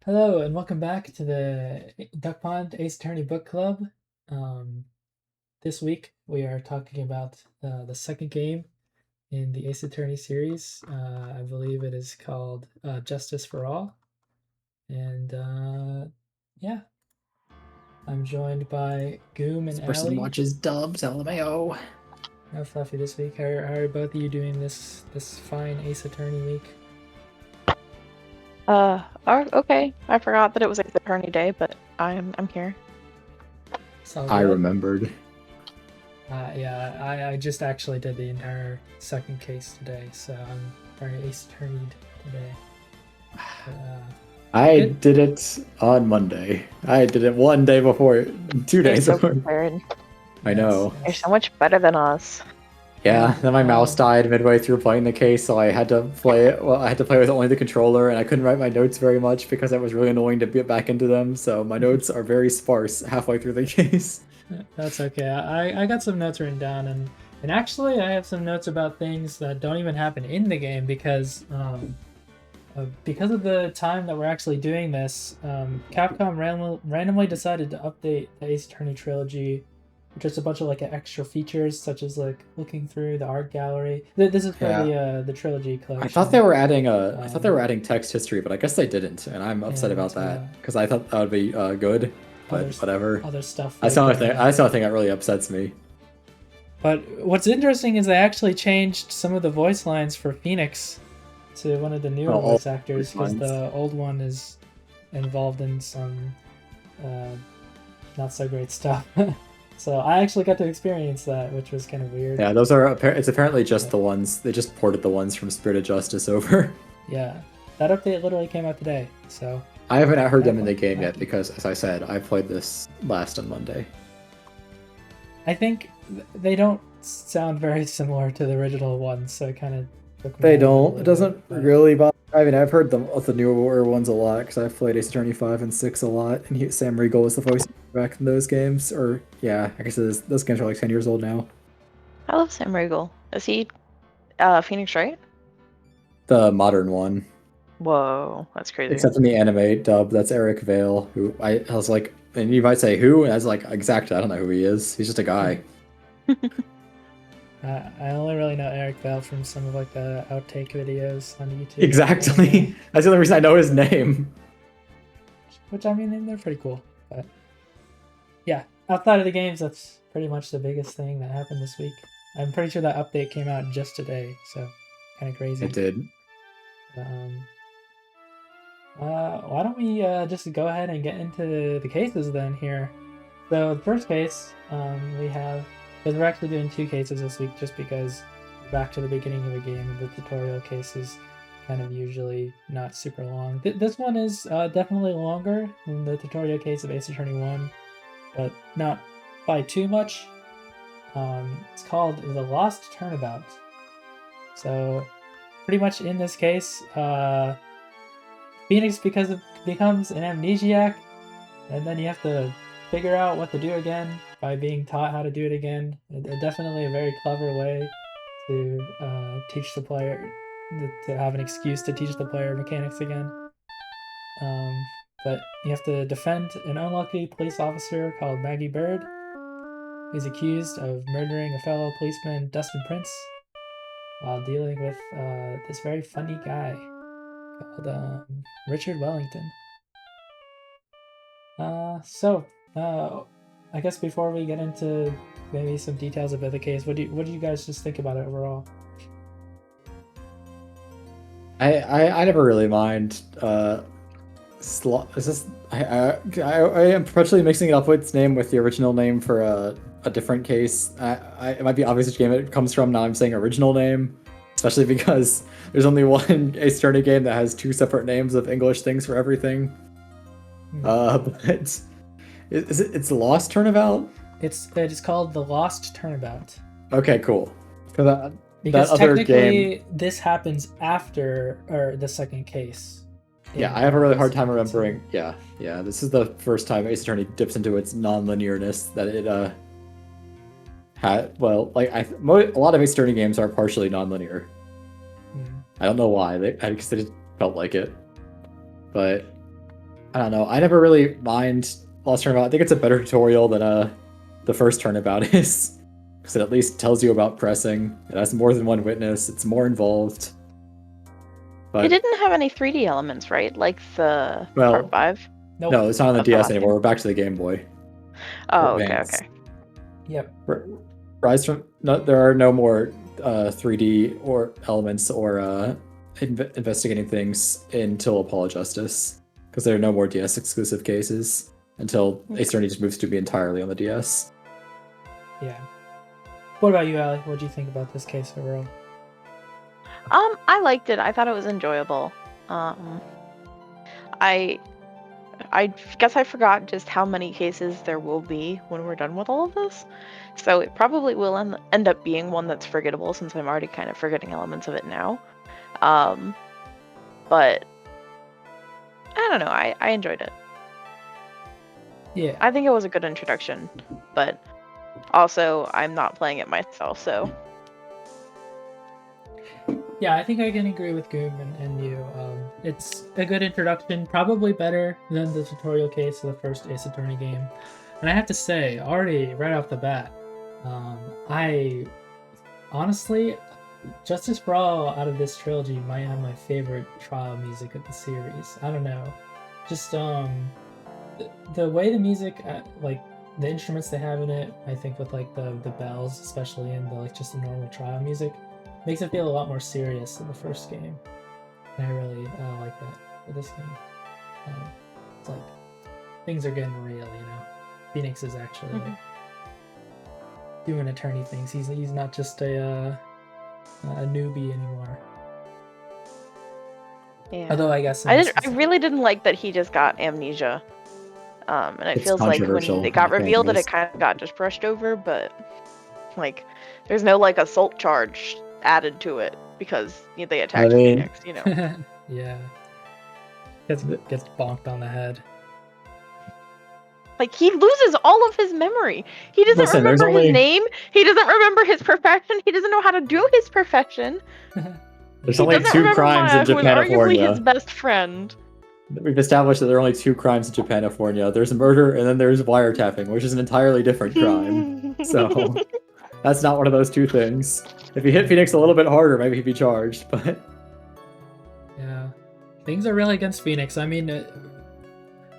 Hello and welcome back to the Duckpond Ace Attorney Book Club. Um, this week we are talking about the second game in the Ace Attorney series. I believe it is called Justice for All. And yeah, I'm joined by Goom This and person Allie. watches dubs, LMAO. No Fluffy this week. How are both of you doing this fine Ace Attorney week? Okay. I forgot that it was like Attorney Day, but I'm here. So I good. remembered. Yeah, I just actually did the entire second case today, so I'm very Ace Attorneyed today. I Good. did it on Monday. I did it one day before, 2 You're days so before. prepared. I know. You're so much better than us. Yeah, then my mouse died midway through playing the case, so I had to play it. Well, I had to play with only the controller, and I couldn't write my notes very much because it was really annoying to get back into them. So my notes are very sparse halfway through the case. That's okay. I got some notes written down, and actually I have some notes about things that don't even happen in the game because of the time that we're actually doing this. Capcom randomly decided to update the Ace Attorney trilogy. Just a bunch of like extra features, such as like looking through the art gallery. This is for the trilogy collection. I thought they were adding I thought they were adding text history, but I guess they didn't, and I'm upset about that because I thought that would be good. But whatever. Other stuff. That's the only thing. That's the only thing that really upsets me. But what's interesting is they actually changed some of the voice lines for Phoenix to one of the newer voice actors because the old one is involved in some not so great stuff. So I actually got to experience that, which was kind of weird. Yeah, those are. It's apparently just the ones. They just ported the ones from Spirit of Justice over. Yeah, that update literally came out today. So I haven't heard them in the game yet because, as I said, I played this last on Monday. I think they don't sound very similar to the original ones, so it kind of. They don't. It doesn't really bother. I mean, I've heard the newer ones a lot because I've played Ace Attorney 5 and 6 a lot, and Sam Riegel was the voice back in those games. Or yeah, I guess those games are like 10 years old now. I love Sam Riegel. Is he Phoenix, right? The modern one. Whoa, that's crazy. Except in the anime dub, that's Eric Vale, who I was like, and you might say who, and I was like, exactly, I don't know who he is. He's just a guy. I only really know Eric Vale from some of like the outtake videos on YouTube. Exactly. That's the only reason I know his name. Which I mean, they're pretty cool. But yeah, outside of the games, that's pretty much the biggest thing that happened this week. I'm pretty sure that update came out just today, so kind of crazy. It did. Why don't we just go ahead and get into the cases then here? So the first case we have, because we're actually doing two cases this week just because we're back to the beginning of the game and the tutorial case is kind of usually not super long. This one is definitely longer than the tutorial case of Ace Attorney 1, but not by too much. It's called the Lost Turnabout. So pretty much in this case, Phoenix becomes an amnesiac, and then you have to figure out what to do again by being taught how to do it again. Definitely a very clever way to teach the player, to have an excuse to teach the player mechanics again. But you have to defend an unlucky police officer called Maggie Bird, who's accused of murdering a fellow policeman, Dustin Prince, while dealing with this very funny guy called Richard Wellington. I guess before we get into maybe some details about the case, what do you guys just think about it overall? I never really mind. Is this I am perpetually mixing it up with its name with the original name for a different case. It might be obvious which game it comes from. Now I'm saying original name, especially because there's only one Ace Attorney game that has two separate names of English things for everything. But it's Lost Turnabout? It's called the Lost Turnabout. Okay, cool. Because that other technically, this happens after the second case. Yeah, I have a really hard time remembering. Yeah. This is the first time Ace Attorney dips into its non-linearness that it had. Well, like a lot of Ace Attorney games are partially non-linear. I don't know why. I guess they just felt like it. But I don't know. I never really mind Lost Turnabout. I think it's a better tutorial than the first Turnabout is, because it at least tells you about pressing. It has more than one witness. It's more involved. But It didn't have any 3D elements, right? Like the Well, Part 5? Nope. no, it's not on the That's the DS last anymore. game. We're back to the Game Boy. Oh, okay, Advance. okay. Yep. Rise from no, there are no more 3D or elements or investigating things until Apollo Justice, because there are no more DS exclusive cases until Ace Attorney just moves to be entirely on the DS. Yeah. What about you, Allie? What do you think about this case overall? I liked it. I thought it was enjoyable. I guess I forgot just how many cases there will be when we're done with all of this. So it probably will end up being one that's forgettable, since I'm already kind of forgetting elements of it now. But I don't know. I enjoyed it. Yeah. I think it was a good introduction, but also I'm not playing it myself, so. Yeah, I think I can agree with Goomb and you. It's a good introduction, probably better than the tutorial case of the first Ace Attorney game. And I have to say, already right off the bat, I honestly, Justice for All out of this trilogy might have my favorite trial music of the series. I don't know, just the way the music, like the instruments they have in it, I think with like the bells, especially in the like just the normal trial music, makes it feel a lot more serious than the first game, and I really like that for this game. It's like things are getting real, you know. Phoenix is actually like doing attorney things. He's not just a newbie anymore. Yeah. Although I guess I really didn't like that he just got amnesia. And it feels like when it got revealed that it kind of got just brushed over, but like there's no like assault charge added to it because they attacked Phoenix, you know. Yeah. Gets bonked on the head. Like, he loses all of his memory. He doesn't remember his name. He doesn't remember his profession. He doesn't know how to do his profession. There's only 2 crimes in Japanifornia. Arguably his best friend. We've established that there are only 2 crimes in Japanifornia. There's murder and then there's wiretapping, which is an entirely different crime. So that's not one of those 2 things. If you hit Phoenix a little bit harder, maybe he'd be charged, but... Yeah. Things are really against Phoenix. I mean,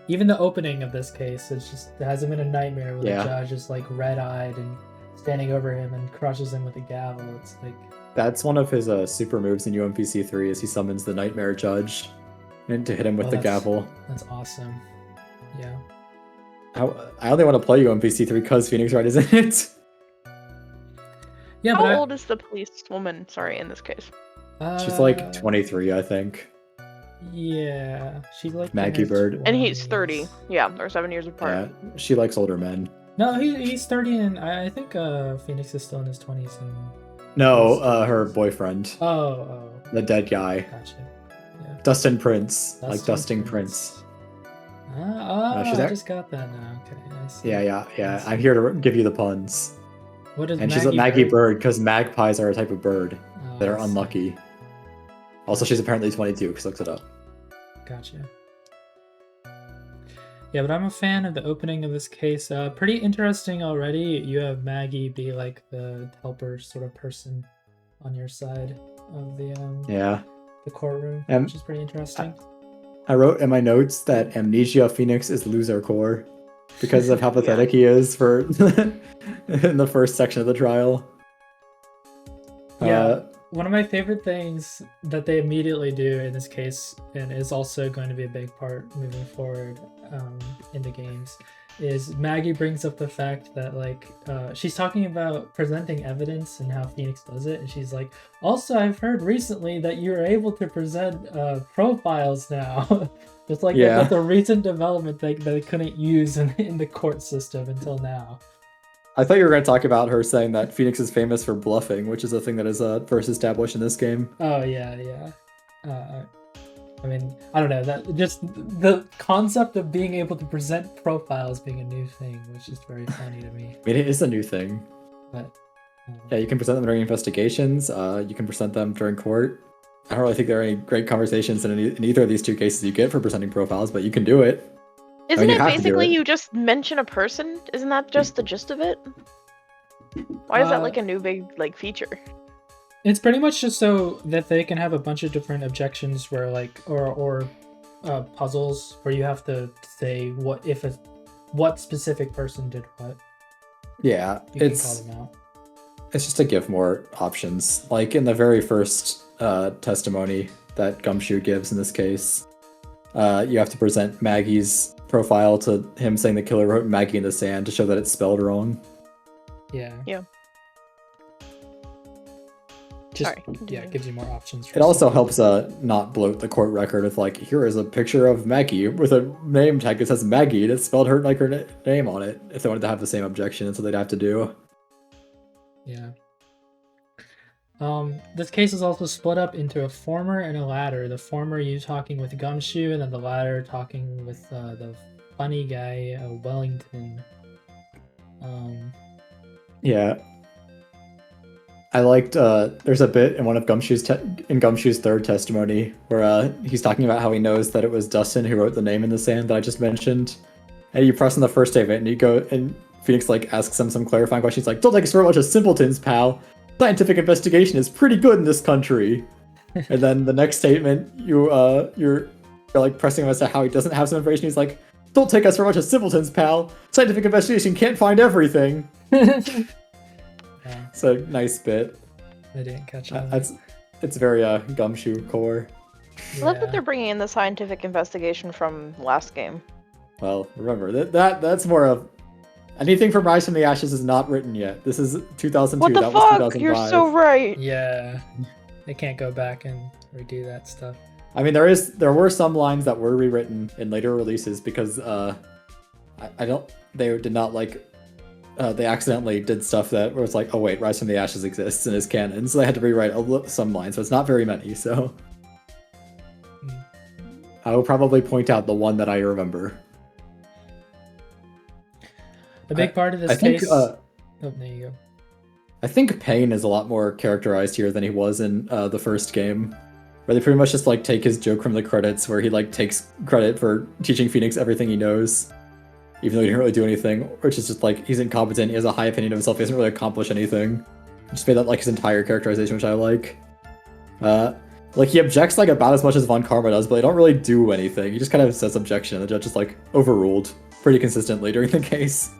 even the opening of this case, it hasn't been a nightmare where the judge is like red-eyed and standing over him and crushes him with a gavel. It's like... That's one of his super moves in UMPC 3 is he summons the Nightmare Judge and to hit him with the gavel. That's awesome. Yeah. I only want to play UMPC 3 because Phoenix Wright is in it. Yeah, How old is the police woman, in this case? She's like 23, I think. Yeah, she's like Maggie Bird. And he's 30. Yeah, they're 7 years apart. Yeah, she likes older men. No, he's 30, and I think Phoenix is still in his 20s. And no, her boyfriend. Oh. The dead guy. Gotcha. Yeah. Dustin Prince. Like Dusting Prince. I just got that now. Okay, I see. Yeah. I'm here to give you the puns. What is and she's a Maggie Bird because magpies are a type of bird that are unlucky. Also, she's apparently 22 because looked it up. Gotcha. Yeah, but I'm a fan of the opening of this case. Pretty interesting already. You have Maggie be like the helper sort of person on your side of the courtroom, which is pretty interesting. I wrote in my notes that Amnesia Phoenix is loser core because of how pathetic he is for in the first section of the trial. Yeah. One of my favorite things that they immediately do in this case, and is also going to be a big part moving forward in the games, is Maggie brings up the fact that she's talking about presenting evidence and how Phoenix does it, and she's like, also I've heard recently that you're able to present profiles now. It's like that's a recent development that they couldn't use in the court system until now. I thought you were going to talk about her saying that Phoenix is famous for bluffing, which is a thing that is first established in this game. Oh, yeah. I mean, I don't know. That just the concept of being able to present profiles being a new thing, which is very funny to me. I mean, it is a new thing. But yeah, you can present them during investigations. You can present them during court. I don't really think there are any great conversations in either of these two cases you get for presenting profiles, but you can do it. Isn't it basically you just mention a person? Isn't that just the gist of it? Why is that like a new big like feature? It's pretty much just so that they can have a bunch of different objections where like or puzzles where you have to say what specific person did what. Yeah, it's just to give more options. Like in the very first testimony that Gumshoe gives in this case, you have to present Maggie's profile to him saying the killer wrote Maggie in the sand to show that it's spelled wrong. Yeah. Yeah. Sorry. Yeah, it gives you more options. It also helps not bloat the court record with like, here is a picture of Maggie with a name tag that says Maggie and it spelled her like her name on it. If they wanted to have the same objection, that's what they'd have to do. Yeah. This case is also split up into a former and a latter. The former you talking with Gumshoe, and then the latter talking with the funny guy, Wellington. Yeah. I liked, there's a bit in one of Gumshoe's third testimony where he's talking about how he knows that it was Dustin who wrote the name in the sand that I just mentioned. And you press on the first statement and you go, and Phoenix like asks him some clarifying questions like, don't take us for a bunch of simpletons, pal. Scientific investigation is pretty good in this country. And then the next statement, you're like pressing him as to how he doesn't have some information. He's like, don't take us for a bunch of simpletons, pal. Scientific investigation can't find everything. It's a nice bit. I didn't catch on. It's very Gumshoe core. I love that they're bringing in the scientific investigation from last game. Well, remember that's more of anything from Rise from the Ashes is not written yet. This is 2002. What the that fuck? was 2005. You're so right. Yeah, they can't go back and redo that stuff. I mean, there were some lines that were rewritten in later releases because they did not like. They accidentally did stuff that was like, oh wait, Rise from the Ashes exists and is canon, so they had to rewrite some lines, so it's not very many, so... I will probably point out the one that I remember. The big part of this case... oh, there you go. I think Payne is a lot more characterized here than he was in the first game, where they pretty much just like take his joke from the credits, where he like takes credit for teaching Phoenix everything he knows. Even though he didn't really do anything, which is just like, he's incompetent, he has a high opinion of himself, he doesn't really accomplish anything. Just made that like his entire characterization, which I like. Like he objects like about as much as Von Karma does, but they don't really do anything. He just kind of says objection, and the judge is like overruled pretty consistently during the case.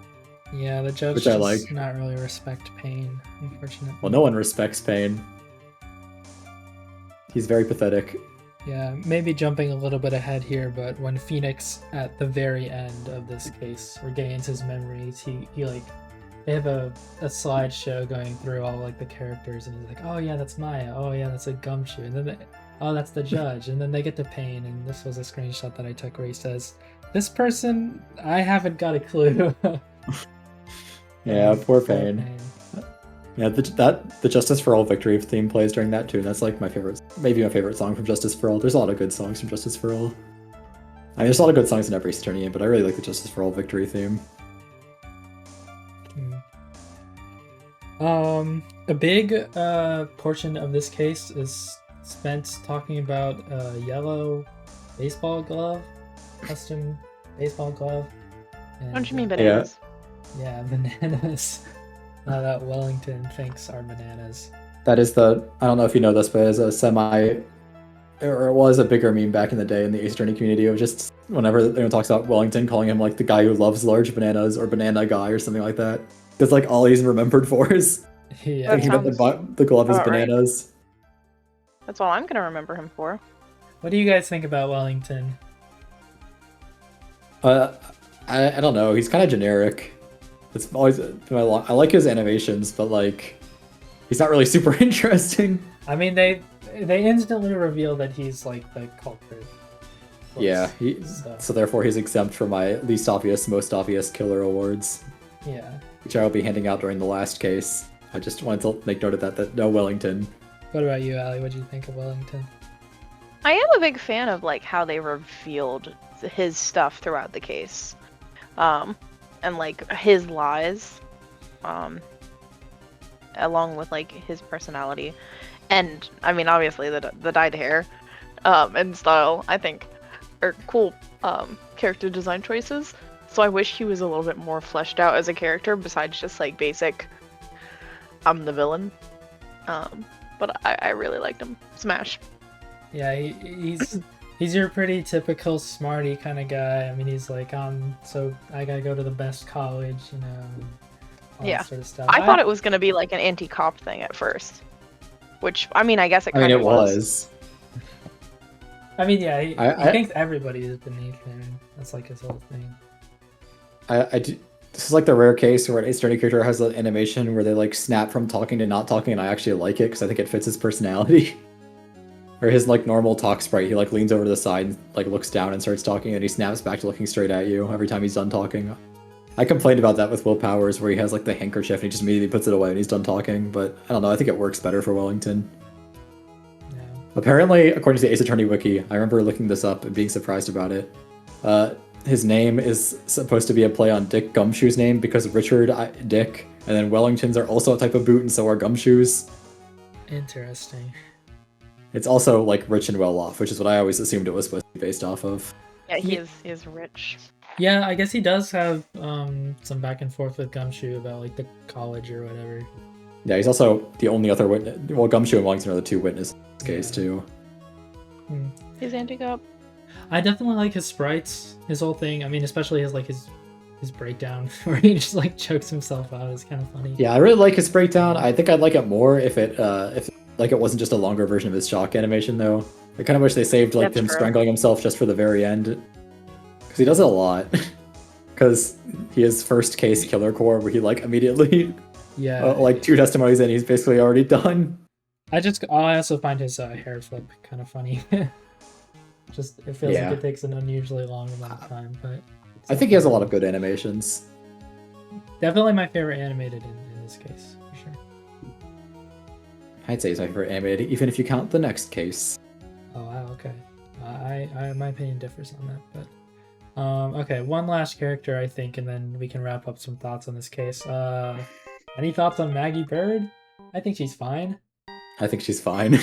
Yeah, the judge does not really respect Payne, unfortunately. Well, no one respects Payne. He's very pathetic. Yeah, maybe jumping a little bit ahead here, but when Phoenix, at the very end of this case, regains his memories, he like, they have a slideshow going through all like the characters, and he's like, oh yeah, that's Maya, oh yeah, that's a Gumshoe, and then oh, that's the judge, and then they get to Payne, and this was a screenshot that I took where he says, this person, I haven't got a clue. Yeah, poor Payne. Yeah, the Justice for All victory theme plays during that too, and that's like my favorite, maybe my favorite song from Justice for All. There's a lot of good songs from Justice for All. I mean, there's a lot of good songs in every Saturnian game, but I really like the Justice for All victory theme. A big portion of this case is spent talking about a yellow baseball glove, custom baseball glove. And, what do you mean bananas? Yeah, bananas. That Wellington thinks are bananas. That is I don't know if you know this, but it was a bigger meme back in the day in the Ace Attorney community of just whenever anyone talks about Wellington, calling him like the guy who loves large bananas or banana guy or something like that. That's like all he's remembered for is thinking that the glove is bananas. Right. That's all I'm gonna remember him for. What do you guys think about Wellington? I don't know. He's kind of generic. It's always I like his animations, but like he's not really super interesting. I mean, they instantly reveal that he's like the culprit. Yeah, so therefore he's exempt from my least obvious, most obvious killer awards. Yeah. Which I will be handing out during the last case. I just wanted to make note of that no Wellington. What about you, Allie? What do you think of Wellington? I am a big fan of like how they revealed his stuff throughout the case. And like his lies, along with like his personality, And I mean, obviously the dyed hair, and style, I think, are cool character design choices. So I wish he was a little bit more fleshed out as a character besides just like basic, I'm the villain. But I really liked him. Smash. Yeah, he's your pretty typical smarty kind of guy. I mean, he's like, so I gotta go to the best college, you know, all Yeah. that sort of stuff. I thought it was gonna be like an anti-cop thing at first, which I mean, I guess it kind of was. I mean, yeah, he thinks everybody is beneath him. That's like his whole thing. This is like the rare case where an Ace Attorney character has an animation where they like snap from talking to not talking, and I actually like it because I think it fits his personality. Or his like normal talk sprite, he like leans over to the side and like looks down and starts talking, and he snaps back to looking straight at you every time he's done talking. I complained about that with Will Powers, where he has like the handkerchief and he just immediately puts it away when he's done talking, but I don't know, I think it works better for Wellington. Yeah. Apparently, according to the Ace Attorney wiki, I remember looking this up and being surprised about it. His name is supposed to be a play on Dick Gumshoe's name because Richard Dick, and then Wellingtons are also a type of boot, and so are gumshoes. Interesting. It's also like rich and well off, which is what I always assumed it was supposed to be based off of. Yeah, he is rich. Yeah, I guess he does have some back and forth with Gumshoe about like the college or whatever. Yeah, he's also the only other witness. Well, Gumshoe and Wellington are the two witnesses in this case too. He's anti-cop. I definitely like his sprites, his whole thing. I mean, especially his breakdown where he just like chokes himself out is kind of funny. Yeah, I really like his breakdown. I think I'd like it more if it wasn't just a longer version of his shock animation though. I kind of wish they saved like him strangling himself just for the very end, because he does it a lot. Because he has first case killer core where he like immediately like 2 testimonies in, he's basically already done. I also find his hair flip kind of funny. Just it feels like it takes an unusually long amount of time, but I think he has a lot of good animations. Definitely my favorite animated in this case, for sure. I'd say he's my favorite animated, even if you count the next case. Oh wow, okay. My opinion differs on that, but okay, one last character I think, and then we can wrap up some thoughts on this case. Any thoughts on Maggie Bird? I think she's fine. I think she's fine.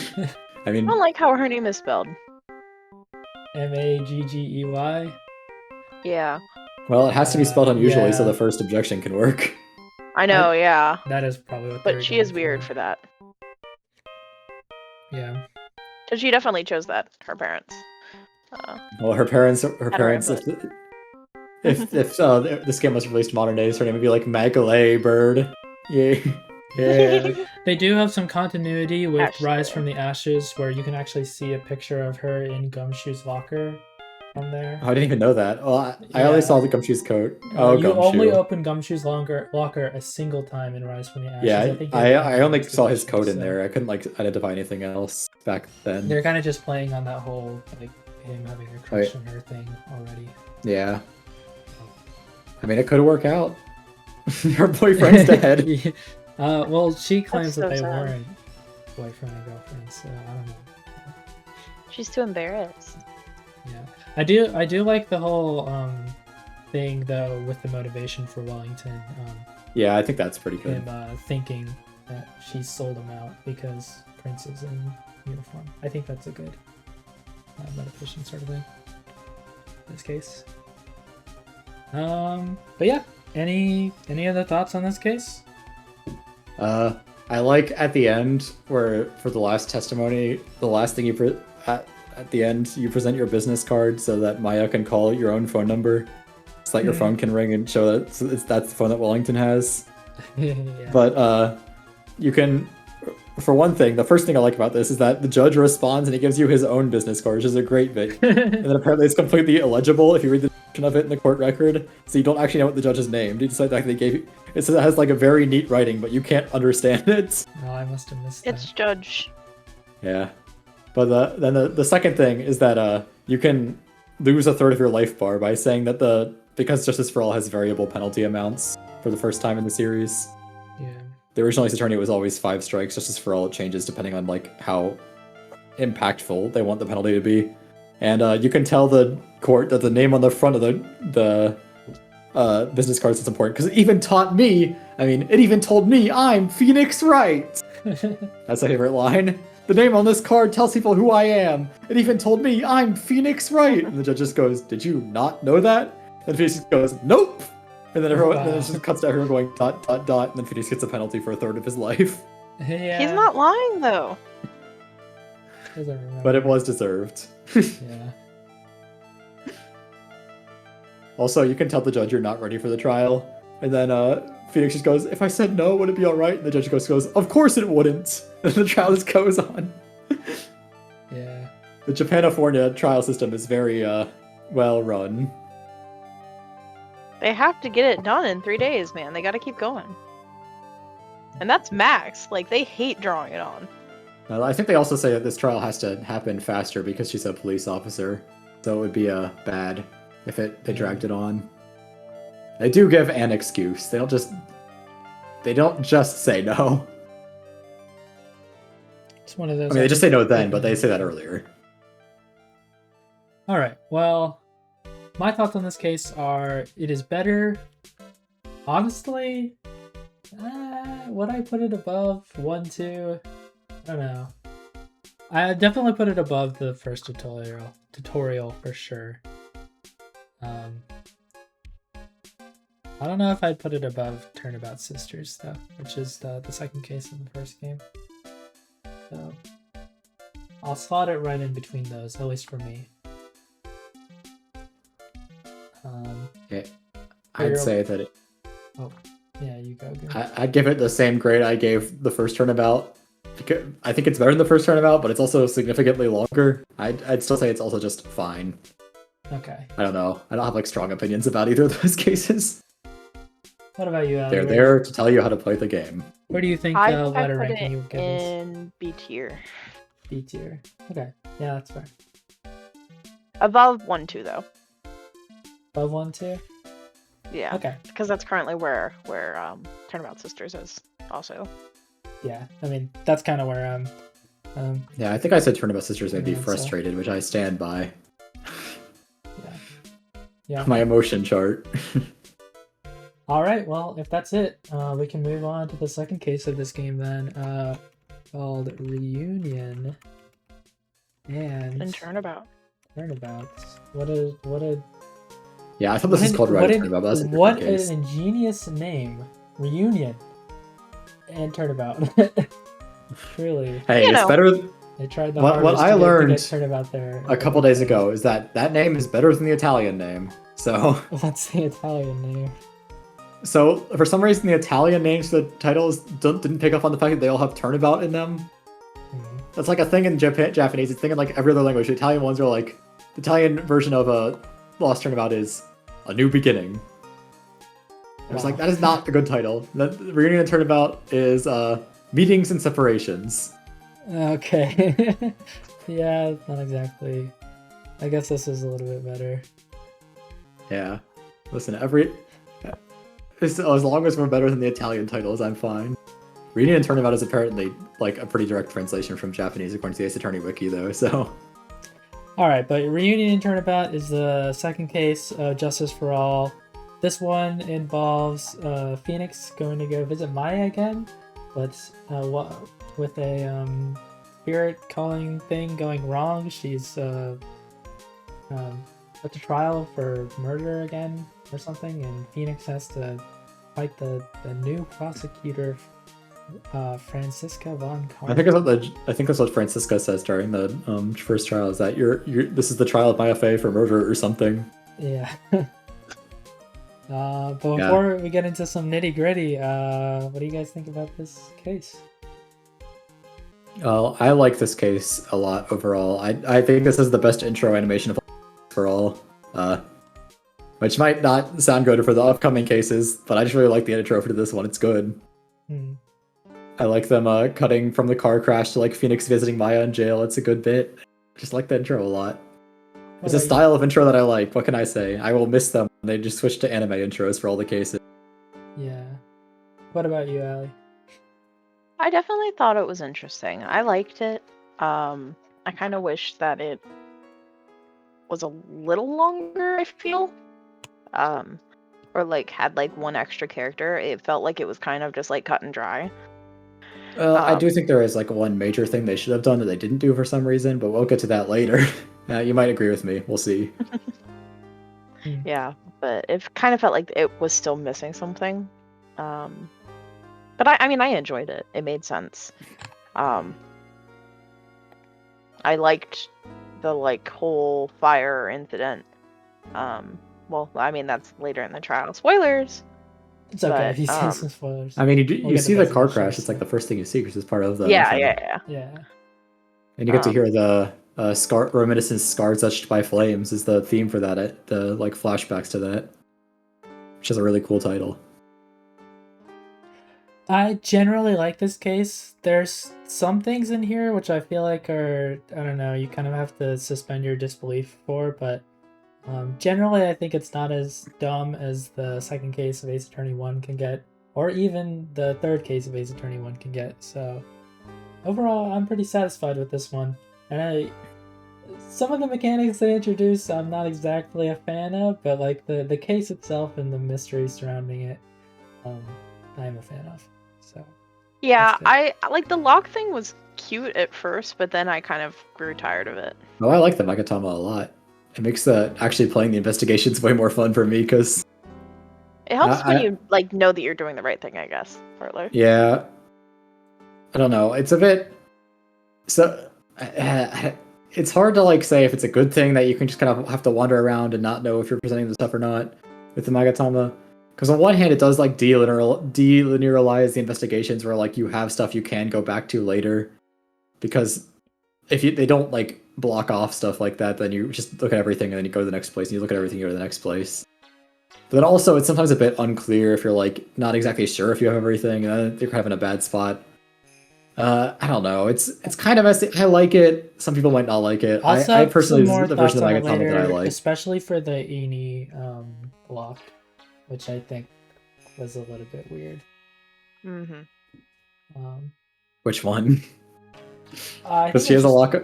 I mean, I don't like how her name is spelled. Maggey. Yeah. Well, it has to be spelled unusually so the first objection can work. I know, yeah. That is probably what. But she is weird for that. Yeah. Because she definitely chose that. Her parents. Well, her parents. If this game was released modern days, her name would be like Maggie Bird. Yeah. Yeah. They do have some continuity with Rise from the Ashes, where you can actually see a picture of her in Gumshoe's locker from there. Oh, I didn't even know that. Well, I only saw the Gumshoe's coat. Oh, you only open Gumshoe's locker a single time in Rise from the Ashes. Yeah, I only saw his coat in there. I couldn't like identify anything else back then. They're kind of just playing on that whole like him having a crush on her thing already. Yeah. I mean, it could work out. Her boyfriend's dead. Well, she claims that they weren't boyfriend and girlfriend, so I don't know. She's too embarrassed. Yeah, I do like the whole thing though with the motivation for Wellington. Yeah, I think that's pretty good. Him thinking that she sold him out because Prince is in uniform. I think that's a good motivation sort of thing in this case. But yeah, any other thoughts on this case? I like at the end where for the last testimony, the last thing at the end you present your business card so that Maya can call your own phone number, so that your phone can ring and show that that's the phone that Wellington has. Yeah. But you can, for one thing, the first thing I like about this is that the judge responds and he gives you his own business card, which is a great bit. And then apparently it's completely illegible if you read the description of it in the court record, so you don't actually know what the judge is named. You decide that they gave you. It has like a very neat writing, but you can't understand it. Oh, I must have missed that. It's Judge. Yeah. But then the second thing is that you can lose a third of your life bar by saying that because Justice for All has variable penalty amounts for the first time in the series. Yeah. The original Ace Attorney was always 5 strikes. Justice for All, it changes depending on like how impactful they want the penalty to be. And you can tell the court that the name on the front of the business cards is important, because it even taught me, it even told me I'm Phoenix Wright. That's my favorite line. The name on this card tells people who I am. It even told me I'm Phoenix Wright. And the judge just goes, did you not know that? And Phoenix goes, nope. And then everyone, then it just cuts to everyone going ... And then Phoenix gets a penalty for a third of his life. Yeah. He's not lying though. But it was deserved. Yeah. Also, you can tell the judge you're not ready for the trial. And then Phoenix just goes, if I said no, would it be alright? And the judge goes, of course it wouldn't. And the trial just goes on. Yeah. The Japanifornia trial system is very well run. They have to get it done in 3 days, man. They gotta keep going. And that's max. Like, they hate drawing it on. I think they also say that this trial has to happen faster because she's a police officer. So it would be bad if they dragged it on. They do give an excuse. They don't just say no. It's one of those. I mean, they just say no then, but they say that earlier. All right. Well, my thoughts on this case are: it is better. Honestly, would I put it above 1, 2? I don't know. I definitely put it above the first tutorial for sure. I don't know if I'd put it above Turnabout Sisters though, which is the second case in the first game. So I'll slot it right in between those, at least for me. Okay. I'd say that it... Oh, yeah, you go. I'd give it the same grade I gave the first Turnabout. Because I think it's better than the first Turnabout, but it's also significantly longer. I'd still say it's also just fine. Okay. I don't know. I don't have like strong opinions about either of those cases. What about you, Allie? They're there to tell you how to play the game. Where do you think letter ranking you would give this? In B tier. B tier. Okay. Yeah, that's fair. Above 1, 2 though. Above 1, 2? Yeah. Okay. Because that's currently where Turnabout Sisters is also. Yeah. I mean, that's kind of where I'm. Yeah, I think I said Turnabout Sisters made me so. frustrated, which I stand by. Yeah. My emotion chart. All right. Well, if that's it, we can move on to the second case of this game then, called Reunion and Turnabout. Turnabouts. What a Yeah, I thought this is called Turnabout, but that's a what different case. an ingenious name. Reunion and Turnabout. Truly. Hey, it's better. They tried the What hardest I to learned get Turnabout there. a couple days ago is that name is better than the Italian name. So What's the Italian name? So for some reason, the Italian names for the titles didn't pick up on the fact that they all have turnabout in them. Mm-hmm. That's like a thing in Japanese. It's a thing in like every other language. The Italian ones are like the Italian version of a Lost Turnabout is a new beginning. I was like, that is not a good title. The Reunion and Turnabout is meetings and separations. Okay. Yeah, not exactly. I guess this is a little bit better. Yeah. Listen, as long as we're better than the Italian titles, I'm fine. Reunion and Turnabout is apparently like a pretty direct translation from Japanese according to the Ace Attorney wiki, though. So. All right, but Reunion and Turnabout is the second case of Justice for All. This one involves Phoenix going to go visit Maya again, but with a spirit calling thing going wrong. She's put to trial for murder again or something, and Phoenix has to fight the new prosecutor, Franziska von Karl. I think that's what Franziska says during the first trial, is that this is the trial of Maya Fey for murder or something. Yeah. But before we get into some nitty gritty, what do you guys think about this case? Well, I like this case a lot overall. I think this is the best intro animation of for all. Which might not sound good for the upcoming cases, but I just really like the intro for this one. It's good. I like them cutting from the car crash to like Phoenix visiting Maya in jail. It's a good bit. Just like the intro a lot. It's a style of intro that I like. What can I say? I will miss them. They just switched to anime intros for all the cases. Yeah. What about you, Allie? I definitely thought it was interesting. I liked it. I kind of wish that it was a little longer, I feel. Or like had like one extra character. It felt like it was kind of just like cut and dry. I do think there is like one major thing they should have done that they didn't do for some reason, but we'll get to that later. You might agree with me. We'll see. Yeah, but it kind of felt like it was still missing something. But I mean, I enjoyed it. It made sense. I liked the like whole fire incident. Well, I mean that's later in the trial. Spoilers. It's okay if you see some spoilers. I mean, you see the car crash. It's like the first thing you see because it's part of the. Yeah. And you get to hear the reminiscence scars etched by flames is the theme for that. The like flashbacks to that, which is a really cool title. I generally like this case. There's some things in here which I feel like are, I don't know, you kind of have to suspend your disbelief for, but generally I think it's not as dumb as the second case of Ace Attorney 1 can get, or even the third case of Ace Attorney 1 can get, so overall I'm pretty satisfied with this one. And some of the mechanics they introduced I'm not exactly a fan of, but like the case itself and the mystery surrounding it, I am a fan of. So yeah, I like the lock thing was cute at first, but then I kind of grew tired of it. Oh, I like the Magatama a lot. It makes actually playing the investigations way more fun for me because it helps when you like know that you're doing the right thing, I guess. Partly. Yeah, I don't know. It's a bit so. It's hard to like say if it's a good thing that you can just kind of have to wander around and not know if you're presenting the stuff or not with the Magatama. Because on one hand, it does like delinearize the investigations where like you have stuff you can go back to later. Because if they don't like block off stuff like that, then you just look at everything and then you go to the next place, and you look at everything, you go to the next place. But then also, it's sometimes a bit unclear if you're like not exactly sure if you have everything, and then you're kind of in a bad spot. I don't know. It's kind of messy. I like it. Some people might not like it. I personally, this is the version of Magatama that I like, especially for the Ini block, which I think was a little bit weird. Which one? Because she has a lock.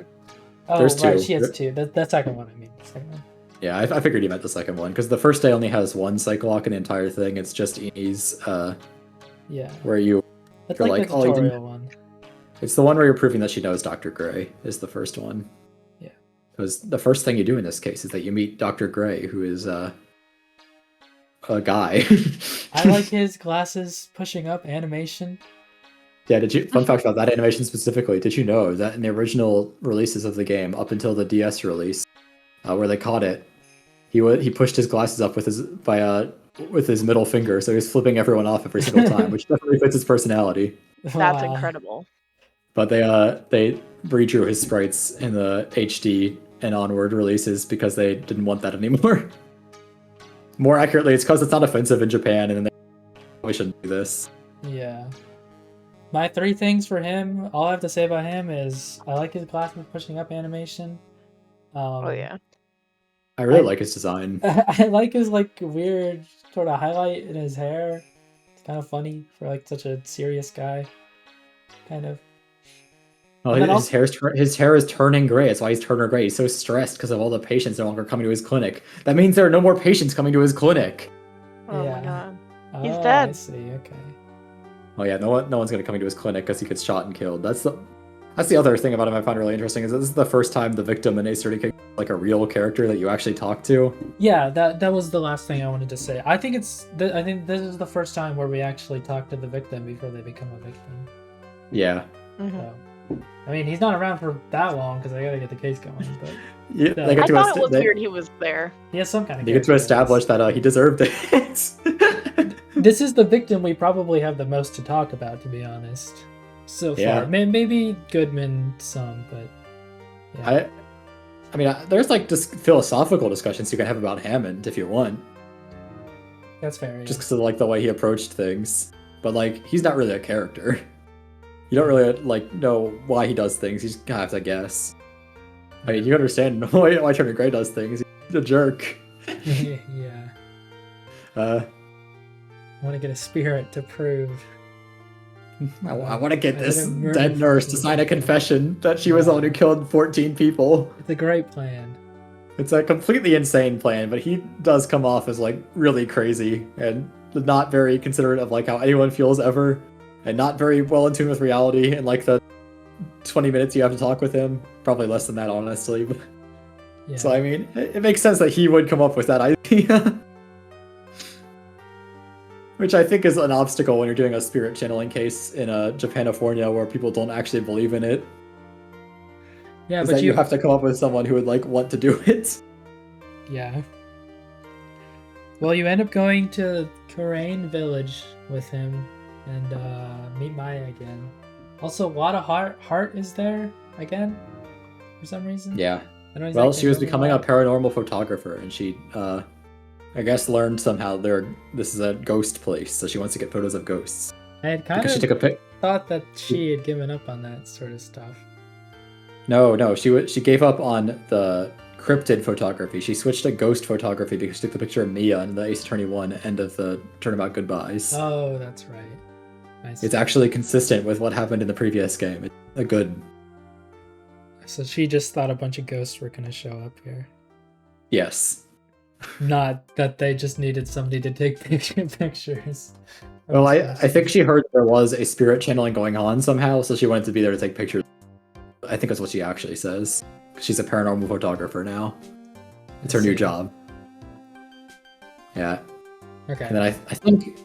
There's two. Right, she has two. The second one, I mean. The second one. Yeah, I figured you meant the second one, because the first day only has one cycle lock in the entire thing. It's just Ini's, where you... It's like the tutorial one. It's the one where you're proving that she knows Dr. Gray, is the first one. Yeah. Because the first thing you do in this case is that you meet Dr. Gray, who is, a guy. I like his glasses pushing up animation. Yeah, fun fact about that animation specifically, did you know that in the original releases of the game, up until the DS release, where they caught it, he pushed his glasses up with his middle finger, so he was flipping everyone off every single time, which definitely fits his personality. That's incredible. But they redrew his sprites in the HD and onward releases because they didn't want that anymore. More accurately, it's because it's not offensive in Japan, and they probably shouldn't do this. Yeah. My three things for him, all I have to say about him is I like his glasses pushing up animation. I really like his design. I like his like weird sort of highlight in his hair. It's kind of funny for like such a serious guy. Kind of. Oh, his hair is turning gray. That's why he's turning gray. He's so stressed because of all the patients no longer coming to his clinic. That means there are no more patients coming to his clinic. Oh my god. He's dead. I see, okay. Oh yeah, no one's gonna come into his clinic because he gets shot and killed. That's the other thing about him I find really interesting is that this is the first time the victim in Ace Attorney is like a real character that you actually talk to. Yeah, that was the last thing I wanted to say. I think this is the first time where we actually talk to the victim before they become a victim. Yeah. So, I mean, he's not around for that long because I gotta get the case going. But yeah, I thought it was weird he was there. He has some kind of. You get to establish that he deserved it. This is the victim we probably have the most to talk about, to be honest. So far, maybe Goodman some, but yeah. I mean, there's like just philosophical discussions you can have about Hammond if you want. That's fair. Yeah. Just because of like the way he approached things, but like he's not really a character. You don't really like know why he does things. You just have to guess. I mean, you understand why Turner Gray does things. He's a jerk. Yeah. I want to get a spirit to prove. I want to get this dead nurse to sign a confession that she was the one who killed 14 people. It's a great plan. It's a completely insane plan, but he does come off as like really crazy and not very considerate of like how anyone feels ever. and not very well in tune with reality. And like the 20 minutes you have to talk with him, probably less than that, honestly. Yeah. So I mean, it makes sense that he would come up with that idea. Which I think is an obstacle when you're doing a spirit channeling case in Japanifornia where people don't actually believe in it. Yeah, is but that you have to come up with someone who would like want to do it. Yeah. Well, you end up going to Karain Village with him and meet Maya again. Also, Wada Heart is there again for some reason. Yeah. I don't Well, exactly she was remember becoming why. a paranormal photographer, and she, I guess, learned somehow this is a ghost place, so she wants to get photos of ghosts. I had kind Because of she took a pic. thought that she had given up on that sort of stuff. No, she gave up on the cryptid photography. She switched to ghost photography because she took the picture of Mia in the Ace Attorney 1 end of the Turnabout Goodbyes. Oh, that's right. I see. It's actually consistent with what happened in the previous game. It's a good... So she just thought a bunch of ghosts were going to show up here. Yes. Not that they just needed somebody to take pictures. Well, I think she heard there was a spirit channeling going on somehow, so she wanted to be there to take pictures. I think that's what she actually says. She's a paranormal photographer now. It's her new job. Yeah. Okay. And then I think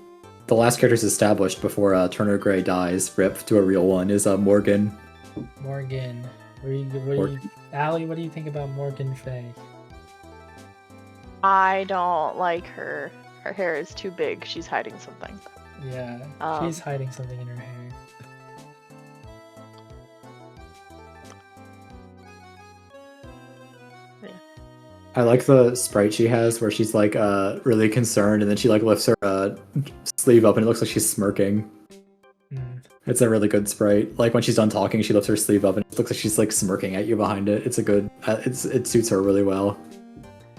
the last character's established before Turner Gray dies, rip to a real one, is Morgan. Morgan. Allie, what do you think about Morgan Fay? I don't like her. Her hair is too big. She's hiding something. Yeah, she's hiding something in her hair. Yeah. I like the sprite she has where she's like really concerned, and then she like lifts her sleeve up and it looks like she's smirking. It's a really good sprite. Like when she's done talking, she lifts her sleeve up and it looks like she's like smirking at you behind it. It's a good it suits her really well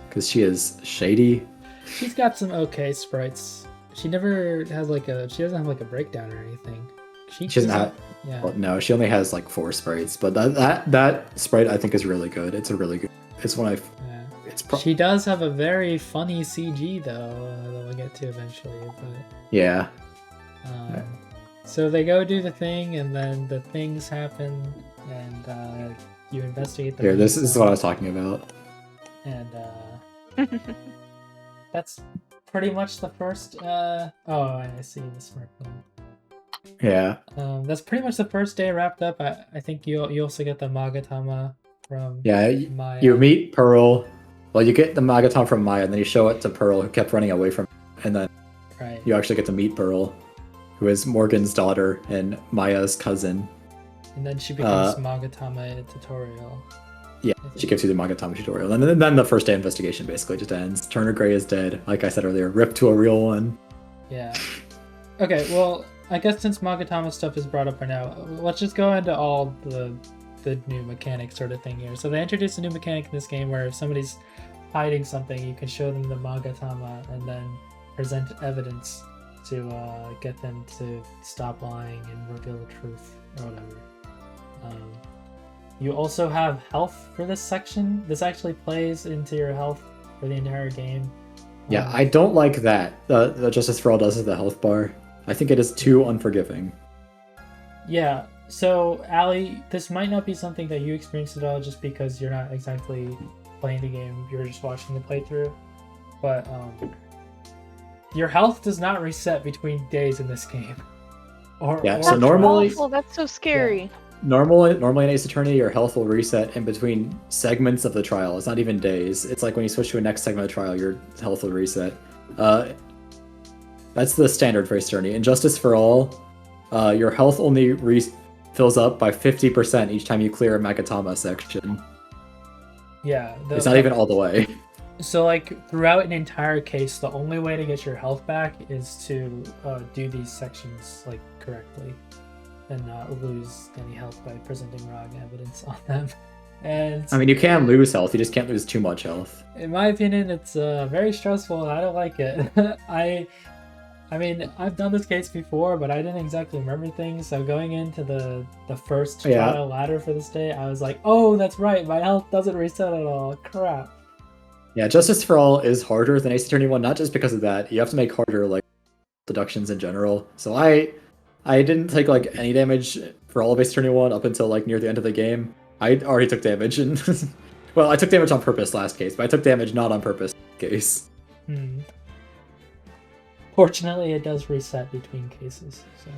because she is shady. She's got some okay sprites. She never has she doesn't have like a breakdown or anything. She doesn't have. Yeah. Well, no, she only has like 4 sprites, but that sprite I think is really good. It's a really good. It's one she does have a very funny CG though that we'll get to eventually, but yeah. So they go do the thing, and then the things happen, and you investigate the. Here, this is what I was talking about. And that's pretty much the first. Oh, I see the smirk one. Yeah. That's pretty much the first day wrapped up. I think you also get the Magatama from. Yeah, Maya. You meet Pearl. Well, you get the Magatama from Maya, and then you show it to Pearl, who kept running away from, and then you actually get to meet Pearl, who is Morgan's daughter and Maya's cousin. And then she becomes Magatama tutorial. Yeah, she gives you the Magatama tutorial. And then the first day investigation basically just ends. Turner Gray is dead, like I said earlier, ripped to a real one. Yeah. Okay, well, I guess since Magatama stuff is brought up right now, let's just go into all the new mechanic sort of thing here. So they introduced a new mechanic in this game where if somebody's hiding something, you can show them the Magatama and then present evidence to get them to stop lying and reveal the truth or whatever. You also have health for this section. This actually plays into your health for the entire game. Yeah, I don't like that. The Justice for All does is the health bar. I think it is too unforgiving. Yeah, so Allie, this might not be something that you experienced at all just because you're not exactly playing the game, you're just watching the playthrough. But your health does not reset between days in this game. So normally... Well, that's so scary. Yeah. Normally in Ace Attorney, your health will reset in between segments of the trial. It's not even days. It's like when you switch to a next segment of the trial, your health will reset. That's the standard for Ace Attorney. In Justice for All, your health only fills up by 50% each time you clear a Magatama section. Yeah. It's not even all the way. So, like, throughout an entire case, the only way to get your health back is to do these sections, like, correctly. And not lose any health by presenting wrong evidence on them. And I mean, you can lose health, you just can't lose too much health. In my opinion, it's very stressful and I don't like it. I mean, I've done this case before, but I didn't exactly remember things, so going into the first trial ladder for this day, I was like, oh, that's right, my health doesn't reset at all, crap. Yeah, Justice for All is harder than Ace Attorney 1, not just because of that, you have to make harder, like, deductions in general. So I I didn't take like any damage for all of Ace Attorney 1 up until like near the end of the game. I already took damage, and well, I took damage on purpose last case, but I took damage not on purpose case. Fortunately, it does reset between cases, so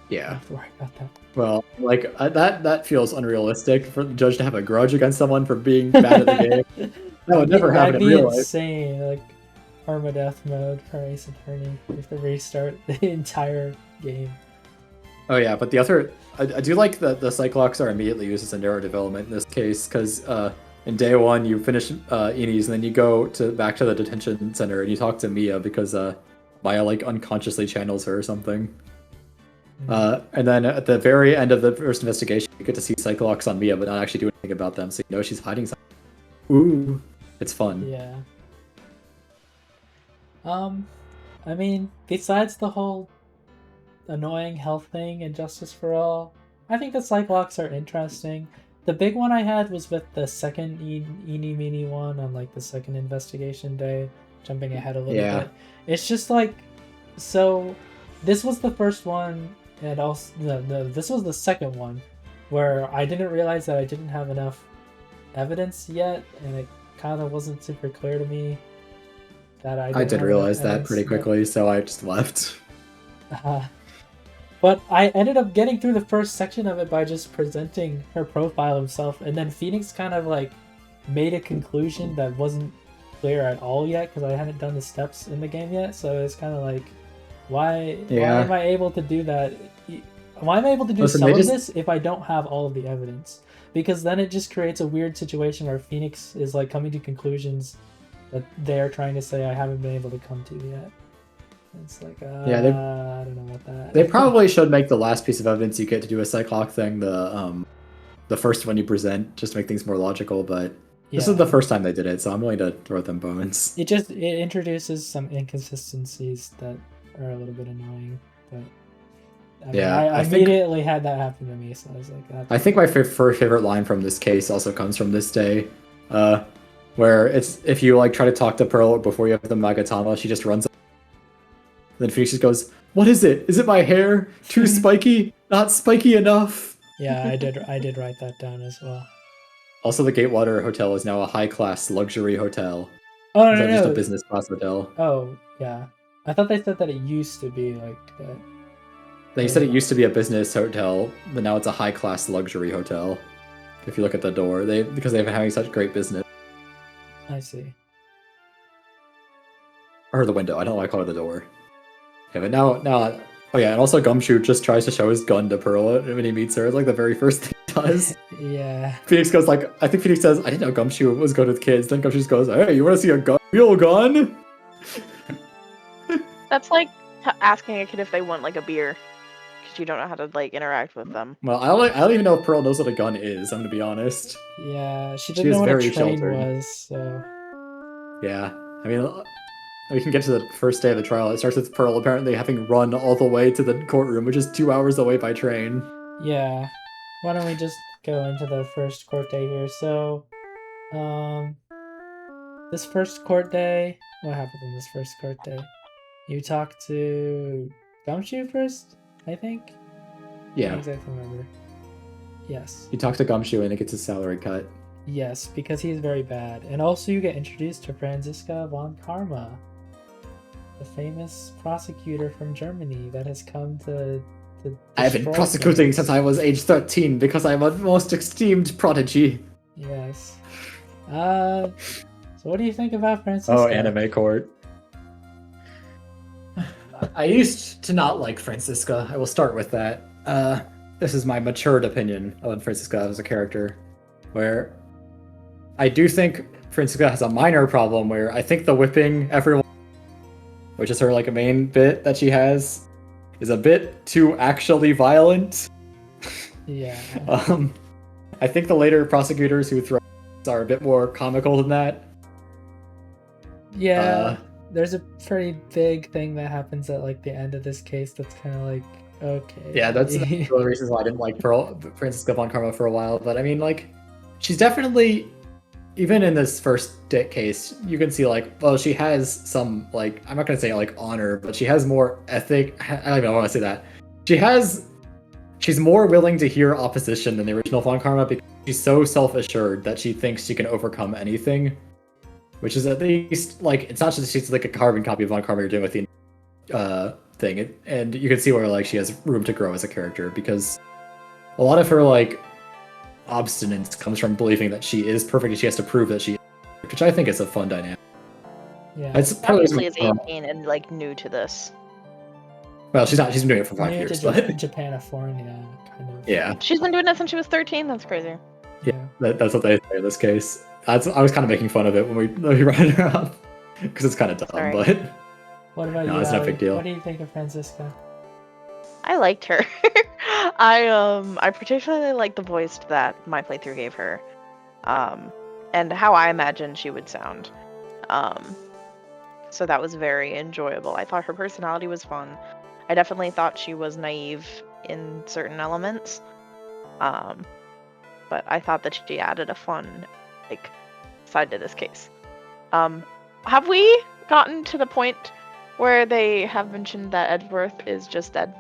yeah, don't have to worry about that. Well, like that feels unrealistic for the judge to have a grudge against someone for being bad at the game. That would never happen in real life. That'd be insane. Like permadeath mode for Ace Attorney. You have to restart the entire game. Oh yeah, but the other, I do like that the Cyclops are immediately used as a narrow development in this case, because in day 1 you finish Eenies and then you go back to the detention center and you talk to Mia because Maya like unconsciously channels her or something. And then at the very end of the first investigation, you get to see Cyclops on Mia, but not actually do anything about them, so you know she's hiding something. Ooh, it's fun. Yeah. I mean, besides the whole annoying health thing and Justice for All, I think the Cyclops are interesting. The big one I had was with the second Eenie Meenie one on like the second investigation day, jumping ahead a little bit. It's just like, so this was the first one, and also this was the second one where I didn't realize that I didn't have enough evidence yet, and it kind of wasn't super clear to me that I did realize that pretty quickly, so I just left. But I ended up getting through the first section of it by just presenting her profile himself, and then Phoenix kind of like made a conclusion that wasn't clear at all yet because I hadn't done the steps in the game yet, so it's kind of like, why am I able to do that? Why am I able to do some of this if I don't have all of the evidence? Because then it just creates a weird situation where Phoenix is like coming to conclusions that they're trying to say I haven't been able to come to yet. It's like, I don't know about that. They probably should make the last piece of evidence you get to do a Cyclops thing the first one you present, just to make things more logical, but this is the first time they did it, so I'm willing to throw them bones. It introduces some inconsistencies that are a little bit annoying, but I immediately had that happen to me, so I was like, I think my first favorite line from this case also comes from this day, where it's if you like try to talk to Pearl before you have the Magatama, she just runs up. Then Phoenix just goes, "What is it? Is it my hair? Too spiky? Not spiky enough?" Yeah, I did write that down as well. Also, the Gatewater Hotel is now a high-class luxury hotel. Oh, no, just a business class hotel. Oh, yeah. I thought they said that it used to be like that. They said it used to be a business hotel, but now it's a high-class luxury hotel. If you look at the door, because they've been having such great business. I see. Or the window. I don't like calling it the door. Yeah, but now, oh yeah, and also Gumshoe just tries to show his gun to Pearl when he meets her. It's like the very first thing he does. Yeah. Phoenix goes like, I think Phoenix says, "I didn't know Gumshoe was good with kids." Then Gumshoe goes, "Hey, you want to see a gun? Real gun?" That's like asking a kid if they want like a beer, because you don't know how to like interact with them. Well, I don't even know if Pearl knows what a gun is. I'm gonna be honest. Yeah, she didn't know what a train was. So. Yeah, I mean, we can get to the first day of the trial. It starts with Pearl apparently having run all the way to the courtroom, which is 2 hours away by train. Yeah. Why don't we just go into the first court day here? So, this first court day, what happened in this first court day? You talked to Gumshoe first, I think? Yeah. I don't exactly remember. Yes. You talk to Gumshoe and it gets his salary cut. Yes, because he's very bad. And also you get introduced to Franziska von Karma, the famous prosecutor from Germany that has come to I've been prosecuting since I was age 13 because I'm a most esteemed prodigy. Yes. So what do you think about Franziska? Oh, anime court. I used to not like Franziska. I will start with that. This is my matured opinion on Franziska as a character, where I do think Franziska has a minor problem where I think the whipping everyone, which is her like a main bit that she has, is a bit too actually violent. Yeah. I think the later prosecutors who throw are a bit more comical than that. Yeah. There's a pretty big thing that happens at like the end of this case that's kind of like, okay. Yeah, that's one of the reasons why I didn't like Franziska von Karma for a while. But I mean, like, she's definitely, even in this first case, you can see like, well, she has some like, I'm not gonna say like honor, but she has more ethic. I don't even want to say that. she's more willing to hear opposition than the original Von Karma because she's so self-assured that she thinks she can overcome anything. Which is at least, like, it's not just she's like a carbon copy of Von Karma you're doing with the thing. And you can see where, like, she has room to grow as a character because a lot of her, like, obstinance comes from believing that she is perfect and she has to prove that she is perfect, which I think is a fun dynamic. Yeah. It's obviously is 18 and, like, new to this. Well, she's not. She's been doing it for 5 years. New to but... Japanifornia, kind of. Yeah. She's been doing it since she was 13. That's crazy. Yeah, that's what they say in this case. I was kind of making fun of it when we ran her up because it's kind of dumb. Sorry. But what about no, you? it's no big deal. What do you think of Franziska? I liked her. I particularly liked the voice that my playthrough gave her, and how I imagined she would sound. So that was very enjoyable. I thought her personality was fun. I definitely thought she was naive in certain elements, but I thought that she added a fun, like, side to this case. Have we gotten to the point where they have mentioned that Edgeworth is just dead?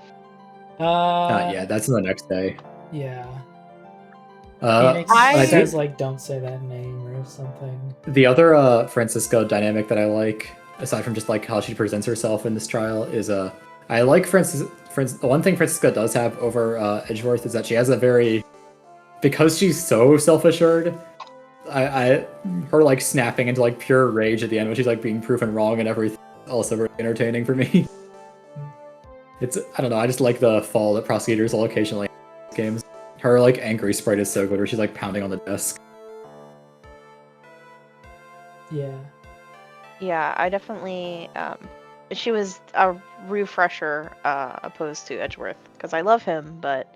Not yet. That's the next day. Yeah. Phoenix says, like, don't say that name or something. The other Francisco dynamic that I like, aside from just like how she presents herself in this trial, is I like one thing Francisca does have over Edgeworth is that she has a very, because she's so self-assured, her like snapping into like pure rage at the end when she's like being proven wrong and everything, also very entertaining for me. I don't know, I just like the fall that prosecutors will occasionally in games. Her like angry sprite is so good where she's like pounding on the desk. Yeah. Yeah, I definitely she was a refresher opposed to Edgeworth because I love him, but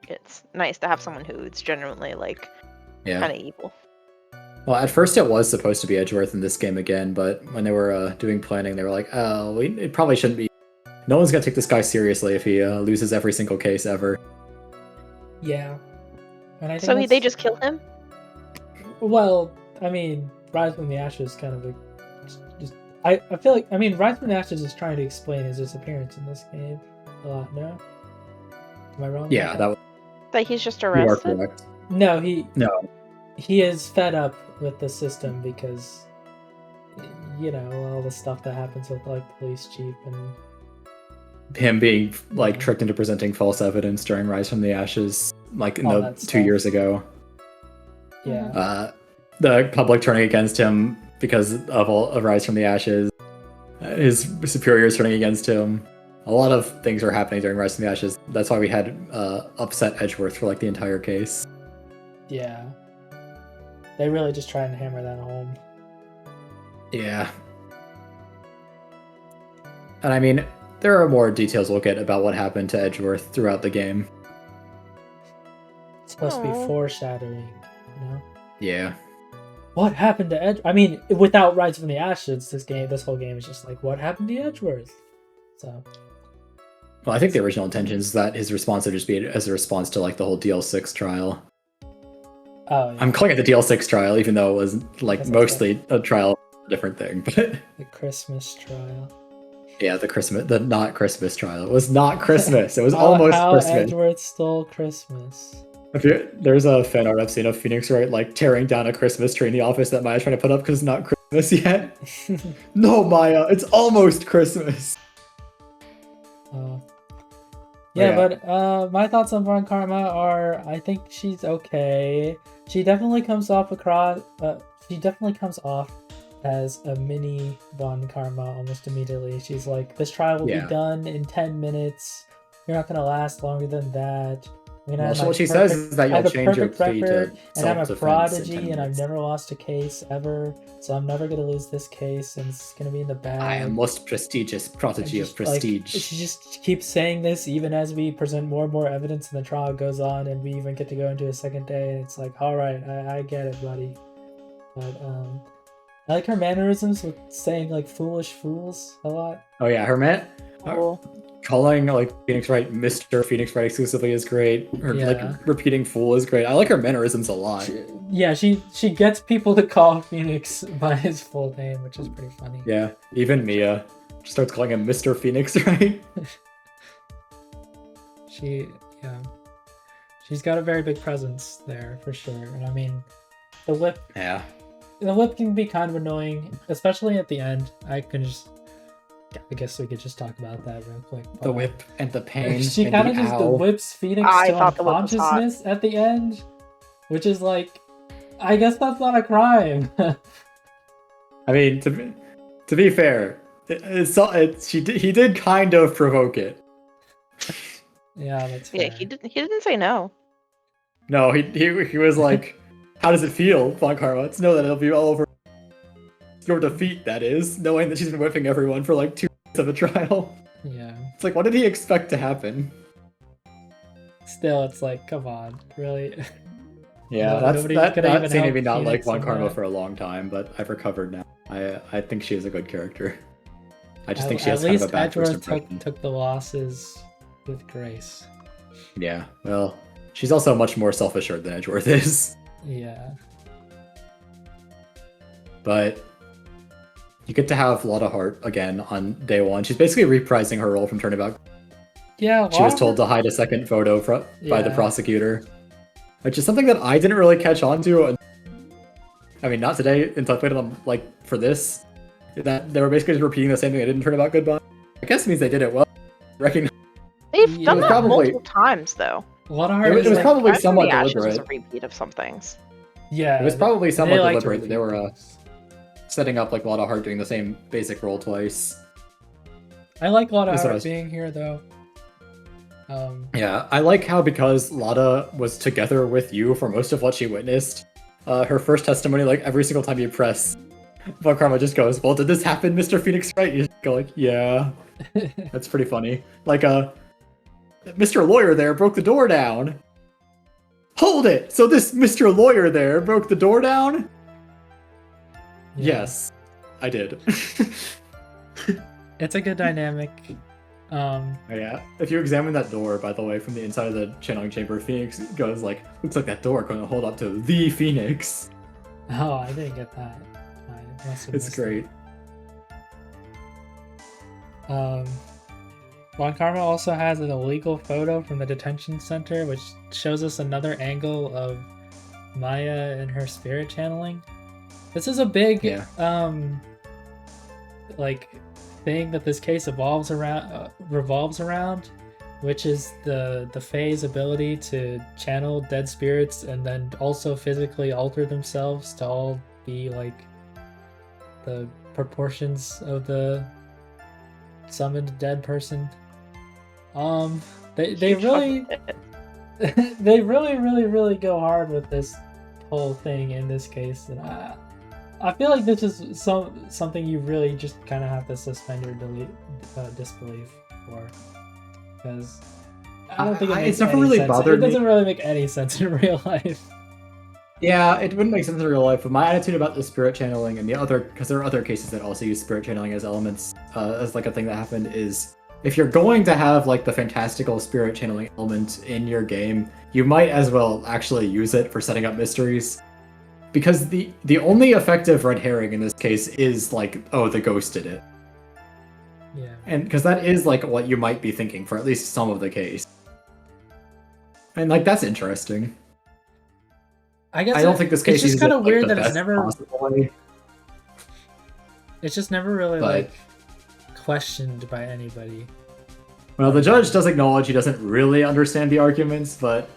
it's nice to have someone who's genuinely like kind of evil. Well, at first it was supposed to be Edgeworth in this game again, but when they were doing planning, they were like, "Oh, it probably shouldn't be. No one's gonna take this guy seriously if he loses every single case ever." Yeah, and I think so they just kill him. Well, I mean, Rise from the Ashes kind of just I feel like Rise from the Ashes is trying to explain his disappearance in this game a lot. No, am I wrong? Yeah, that was. That he's just arrested. You are correct. No, he is fed up with the system because, you know, all the stuff that happens with like the police chief and him being like tricked into presenting false evidence during Rise from the Ashes, like 2 years ago. Yeah. The public turning against him because of Rise from the Ashes. His superiors turning against him. A lot of things are happening during Rise from the Ashes. That's why we had upset Edgeworth for like the entire case. Yeah. They really just try and hammer that home. Yeah. And I mean, there are more details we'll get about what happened to Edgeworth throughout the game. It's supposed to be foreshadowing, you know? Yeah. What happened to Edgeworth? I mean, without Rise from the Ashes, this whole game is just like, what happened to Edgeworth? So. Well, I think the original intention is that his response would just be as a response to like the whole DL6 trial. Oh, yeah. I'm calling it the DL6 trial, even though it was like mostly a trial of a different thing. But the Christmas trial. Yeah, the not Christmas trial. It was not Christmas. It was almost Christmas. Edgeworth stole Christmas. There's a fan art I've seen of Phoenix Wright like tearing down a Christmas tree in the office that Maya's trying to put up because it's not Christmas yet. No, Maya, it's almost Christmas. But my thoughts on Von Karma are, I think she's okay. She definitely comes off as a mini Von Karma almost immediately. She's like, this trial will be done in 10 minutes. You're not gonna last longer than that. What she says is that you'll change your plea to self-defense. And I'm a prodigy, and I've never lost a case ever, so I'm never gonna lose this case, and it's gonna be in the bag. I am most prestigious prodigy of prestige. She just keeps saying this even as we present more and more evidence, and the trial goes on, and we even get to go into a second day, and it's like, all right, I get it, buddy. But I like her mannerisms with saying like "foolish fools" a lot. Oh yeah, her calling like Phoenix Wright Mr. Phoenix Wright exclusively is great. Her like repeating "fool" is great. I like her mannerisms a lot. She gets people to call Phoenix by his full name, which is pretty funny. Yeah, even Mia. starts calling him Mr. Phoenix, right? She's got a very big presence there for sure. And I mean, the whip can be kind of annoying, especially at the end. I guess we could just talk about that real quick. The whip and the pain. She kind of just whips Phoenix to unconsciousness at the end, which is like, I guess that's not a crime. I mean, to be fair, he did kind of provoke it. Yeah, that's fair. Yeah, he didn't say no. No, he was like, how does it feel, Von Karma? To know that it'll be all over your defeat, that is, knowing that she's been whipping everyone for like 2 minutes of a trial. Yeah. It's like, what did he expect to happen? Still, it's like, come on, really? Yeah, that scene made me not like Von Karma for a long time, but I've recovered now. I think she is a good character. I just think she has kind of a bad first impression. Took the losses with grace. Yeah, well, she's also much more self-assured than Edgeworth is. Yeah. But you get to have Lotta Hart again on day 1. She's basically reprising her role from Turnabout. Yeah, she was told to hide a second photo by the prosecutor, which is something that I didn't really catch on to. I mean, not today, until I played them, like, for this. That they were basically just repeating the same thing they did in Turnabout Goodbye. I guess it means they did it well. They've done that multiple times, though. It was probably somewhat deliberate. It was a repeat of some things. Yeah. It was probably somewhat deliberate that they were setting up like Lotta Hart doing the same basic role twice. I like Lotta Hart being here, though. Yeah, I like how because Lotta was together with you for most of what she witnessed, her first testimony, like every single time you press, Von Karma just goes, well, did this happen, Mr. Phoenix, right? You just go like, yeah. That's pretty funny. Like, Mr. Lawyer there broke the door down. Hold it! So this Mr. Lawyer there broke the door down? Yeah. Yes, I did. It's a good dynamic. Yeah, if you examine that door, by the way, from the inside of the channeling chamber, Phoenix goes like, looks like that door going to hold up to the Phoenix. Oh, I didn't get that. It's great. Von Karma also has an illegal photo from the detention center, which shows us another angle of Maya and her spirit channeling. This is a big, thing that this case revolves around, which is the Fae's ability to channel dead spirits and then also physically alter themselves to all be like the proportions of the summoned dead person. They really they really go hard with this whole thing in this case, and I feel like this is something you really just kind of have to suspend your disbelief for, because I don't think it never really bothered me. It doesn't really make any sense in real life. Yeah, it wouldn't make sense in real life, but my attitude about the spirit channeling and because there are other cases that also use spirit channeling as elements, as like a thing that happened, is if you're going to have like the fantastical spirit channeling element in your game, you might as well actually use it for setting up mysteries. Because the only effective red herring in this case is like, oh, the ghost did it. Yeah. And because that is like what you might be thinking for at least some of the case. And like, that's interesting. I guess I don't think this case is just kind of weird like, that it's never. It's just never really like questioned by anybody. Well, the judge does acknowledge he doesn't really understand the arguments, but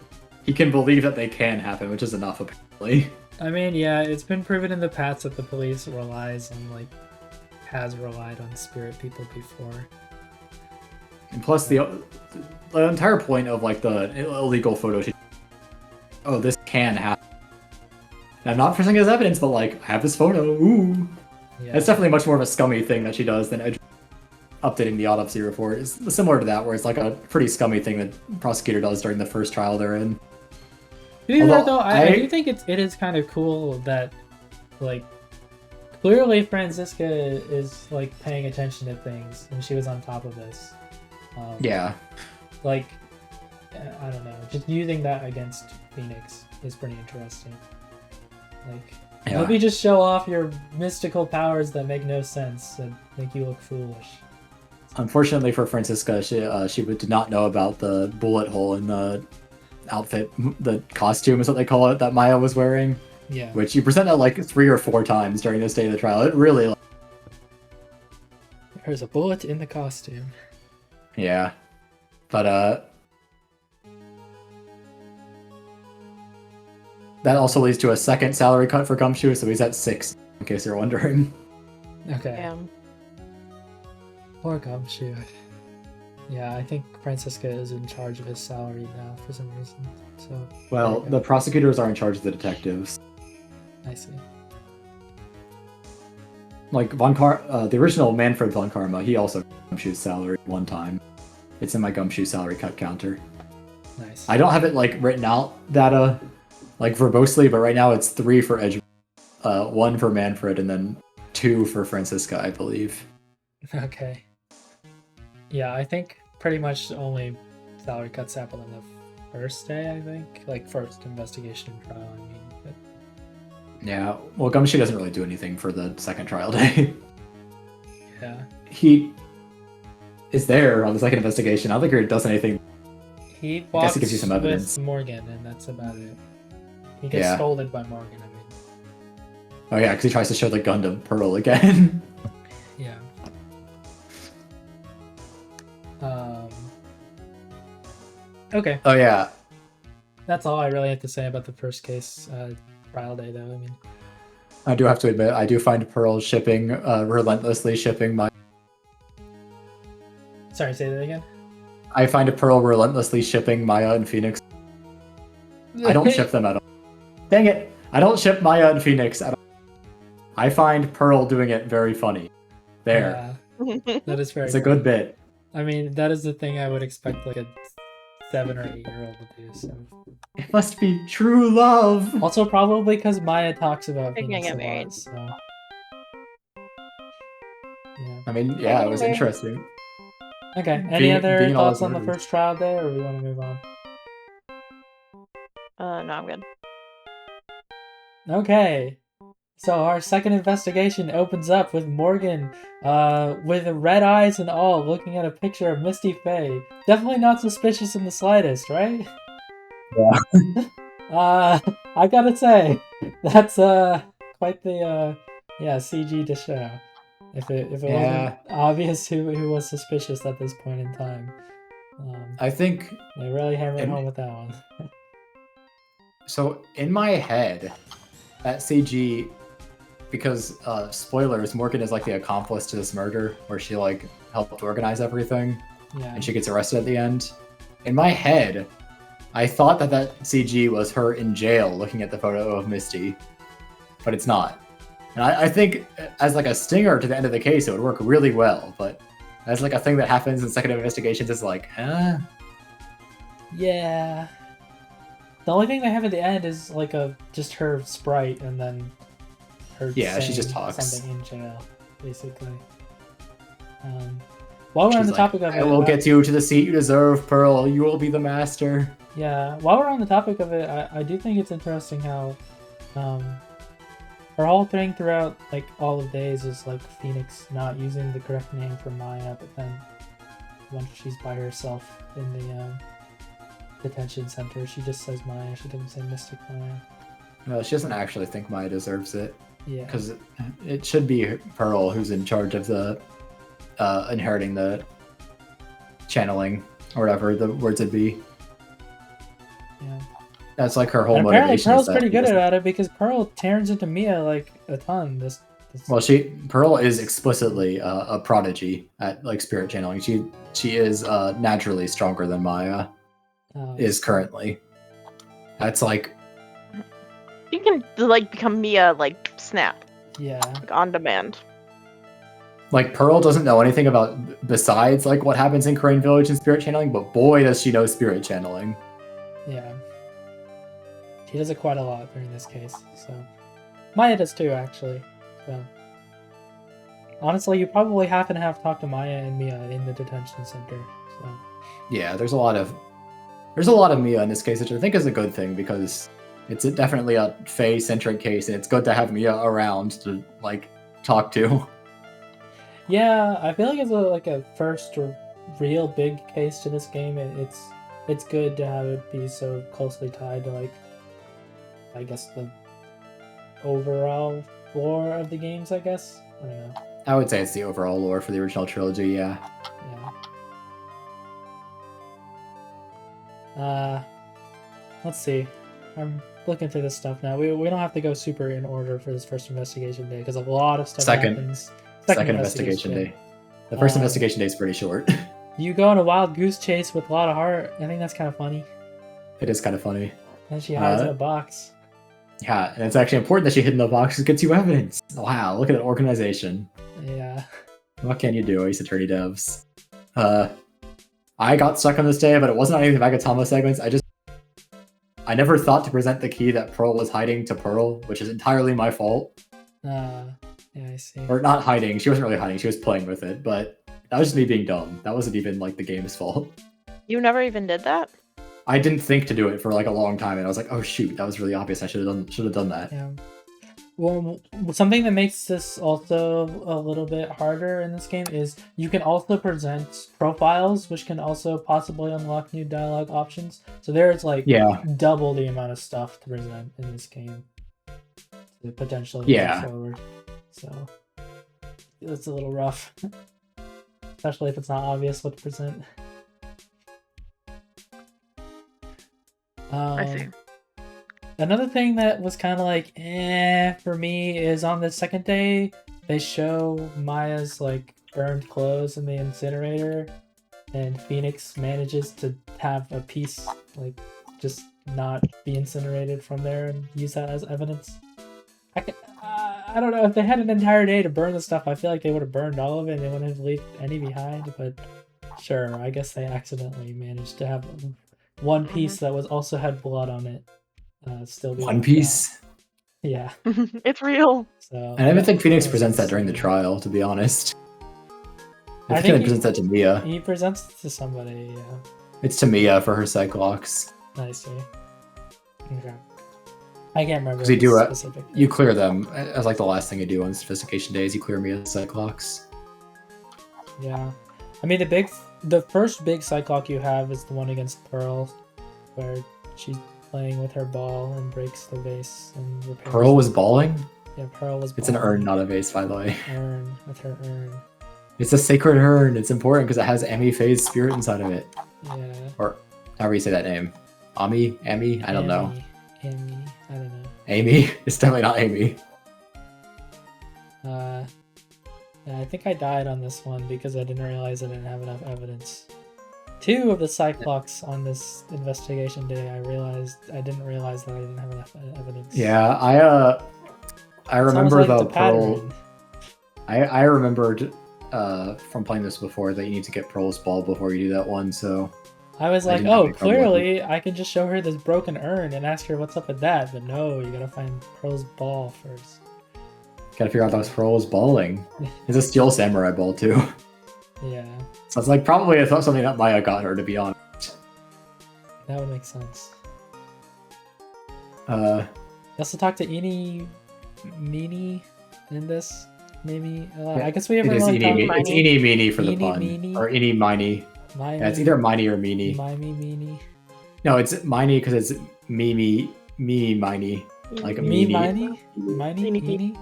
he can believe that they can happen, which is enough apparently. I mean, yeah, it's been proven in the past that the police relies on has relied on spirit people before. And plus, the entire point of like the illegal photo shoot. Oh, this can happen. And I'm not presenting it as evidence, but like, I have this photo. Ooh, it's definitely much more of a scummy thing that she does than updating the autopsy report. It's similar to that, where it's like a pretty scummy thing that the prosecutor does during the first trial they're in. I do think it is kind of cool that, like, clearly Franziska is like paying attention to things, and she was on top of this. Yeah. Like, I don't know, just using that against Phoenix is pretty interesting. Like, maybe just show off your mystical powers that make no sense and make you look foolish. Unfortunately for Francisca, she did not know about the bullet hole in the outfit, the costume is what they call it, that Maya was wearing. Yeah. Which you presented like 3 or 4 times during this day of the trial. It really... There's a bullet in the costume. Yeah. But, that also leads to a second salary cut for Gumshoe, so he's at 6, in case you're wondering. Okay. Damn. Poor Gumshoe. Yeah, I think Francisca is in charge of his salary now for some reason. So. Well, the prosecutors are in charge of the detectives. I see. Like the original Manfred von Karma, he also got Gumshoe's salary one time. It's in my Gumshoe salary cut counter. Nice. I don't have it like written out data, like verbosely, but right now it's 3 for Edge, 1 for Manfred, and then 2 for Francisca, I believe. Okay. Yeah, I think pretty much only salary cuts happened on the first day, I think. Like, first investigation and trial, I mean. But... Yeah, well, Gumshoe doesn't really do anything for the second trial day. Yeah. He is there on the second investigation. I don't think he does anything. He walks I guess it gives you some evidence. with Morgan, and that's about it. He gets scolded by Morgan, I mean. Oh yeah, because he tries to show the gun to Pearl again. Yeah. Okay. Oh yeah. That's all I really have to say about the first case trial day, though. I mean, I do have to admit, I do find Pearl relentlessly shipping my... Sorry, say that again? I find Pearl relentlessly shipping Maya and Phoenix. I don't ship them at all. Dang it! I don't ship Maya and Phoenix at all. I find Pearl doing it very funny. There. Yeah, that is very It's a good bit. I mean, that is the thing I would expect like a 7 or 8-year-old to do, so... It must be true love! Also, probably because Maya talks about They're gonna Phoenix get a married. lot, so... Yeah. I mean, yeah, it was interesting. Okay, any other being all thoughts on the observers. first trial day, or we want to move on? No, I'm good. Okay, so our second investigation opens up with Morgan, with red eyes and all, looking at a picture of Misty Faye. Definitely not suspicious in the slightest, right? Yeah. I gotta say, that's quite the CG to show. If it wasn't obvious who was suspicious at this point in time. I think they really hammered home with that one. So in my head, that CG, because spoilers, Morgan is like the accomplice to this murder, where she like helped organize everything, and she gets arrested at the end. In my head, I thought that CG was her in jail looking at the photo of Misty, but it's not. And I think as like a stinger to the end of the case, it would work really well, but as like a thing that happens in second investigations, is like, huh? Yeah. The only thing they have at the end is like just her sprite, and then her saying she just talks something in jail, basically. While we're on the topic of it, I will get you to the seat you deserve, Pearl. You will be the master. Yeah, while we're on the topic of it, I do think it's interesting how her whole thing throughout like all of days is like Phoenix not using the correct name for Maya, but then once she's by herself in the detention center, she just says Maya. She doesn't say Mystic Maya. No, she doesn't actually think Maya deserves it. Yeah. Because it should be Pearl who's in charge of the inheriting the channeling, or whatever the words would be. Yeah. That's like her whole and motivation. Pearl's pretty good at it because Pearl turns into Mia like a ton. Well, Pearl is explicitly a prodigy at like spirit channeling. She is naturally stronger than Maya is currently. That's like you can like become Mia like snap. Yeah. Like on demand. Like Pearl doesn't know anything about besides like what happens in Crane Village and spirit channeling, but boy does she know spirit channeling. Yeah. She does it quite a lot during this case, so Maya does too, actually. So honestly, you probably happen to have talked to Maya and Mia in the detention center. So yeah, there's a lot of Mia in this case, which I think is a good thing because it's definitely a Faye-centric case, and it's good to have Mia around to like talk to. Yeah, I feel like it's a first real big case to this game. It's good to have it be so closely tied to like, I guess, the overall lore of the games. I guess I don't know. I would say it's the overall lore for the original trilogy. Yeah. Yeah. Let's see. I'm looking through this stuff now. We don't have to go super in order for this first investigation day because a lot of stuff happens. Second investigation day. The first investigation day is pretty short. You go on a wild goose chase with a lot of heart. I think that's kind of funny. It is kind of funny. And she hides in a box. Yeah, and it's actually important that she hid in the box. It gets you evidence. Wow, look at that organization. Yeah. What can you do, Ace Attorney devs? I got stuck on this day, but it wasn't any of the Magatama segments. I never thought to present the key that Pearl was hiding to Pearl, which is entirely my fault. Yeah, I see. Or not hiding. She wasn't really hiding. She was playing with it, but that was just me being dumb. That wasn't even like the game's fault. You never even did that? I didn't think to do it for like a long time, and I was like, "Oh shoot, that was really obvious. I should have done that." Yeah. Well, something that makes this also a little bit harder in this game is you can also present profiles, which can also possibly unlock new dialogue options. So there's like double the amount of stuff to present in this game to potentially move forward. So it's a little rough, especially if it's not obvious what to present. I see. Another thing that was kind of like for me is on the second day they show Maya's like burned clothes in the incinerator, and Phoenix manages to have a piece like just not be incinerated from there and use that as evidence. I don't know, if they had an entire day to burn the stuff, I feel like they would have burned all of it and they wouldn't have left any behind. But sure, I guess they accidentally managed to have one piece that was also had blood on it. Still be One Piece. Yeah, it's real. So I don't think Phoenix presents that during the trial, to be honest. I think he presents that to Mia. He presents it to somebody. Yeah, it's to Mia for her Cyclops. I see. Okay, I can't remember. Because you do it. You clear them as like the last thing you do on Sophistication Days. You clear Mia's Cyclops. Yeah, I mean the first big Cyclops you have is the one against Pearl, where she's playing with her ball and breaks the vase and repairs. Pearl was balling? Yeah, Pearl was balling. It's an urn, not a vase, by the way. Urn, with her urn. It's a sacred urn. It's important because it has Amy Faye's spirit inside of it. Yeah. Or however you say that name. Amy? I don't know. Amy, I don't know. Amy? It's definitely not Amy. Yeah, I think I died on this one because I didn't realize I didn't have enough evidence. 2 of the Cyclops on this investigation day, I didn't realize that I didn't have enough evidence. Yeah, I remember the Pearl. I remembered from playing this before that you need to get Pearl's ball before you do that one, so I was like, oh, clearly I can just show her this broken urn and ask her what's up with that, but no, you gotta find Pearl's ball first. Gotta figure out that Pearl was balling. It's a steel samurai ball too. Yeah. So it's like probably something that Maya got her, to be honest. That would make sense. You also talked to Meanie in this, maybe. I guess we haven't really talked about It's Eenie Meanie for the pun. Or Eenie Miney. Yeah, it's either Miney or Meanie. Meanie. No, it's Miney because it's Miney. Like a Meanie. Miney?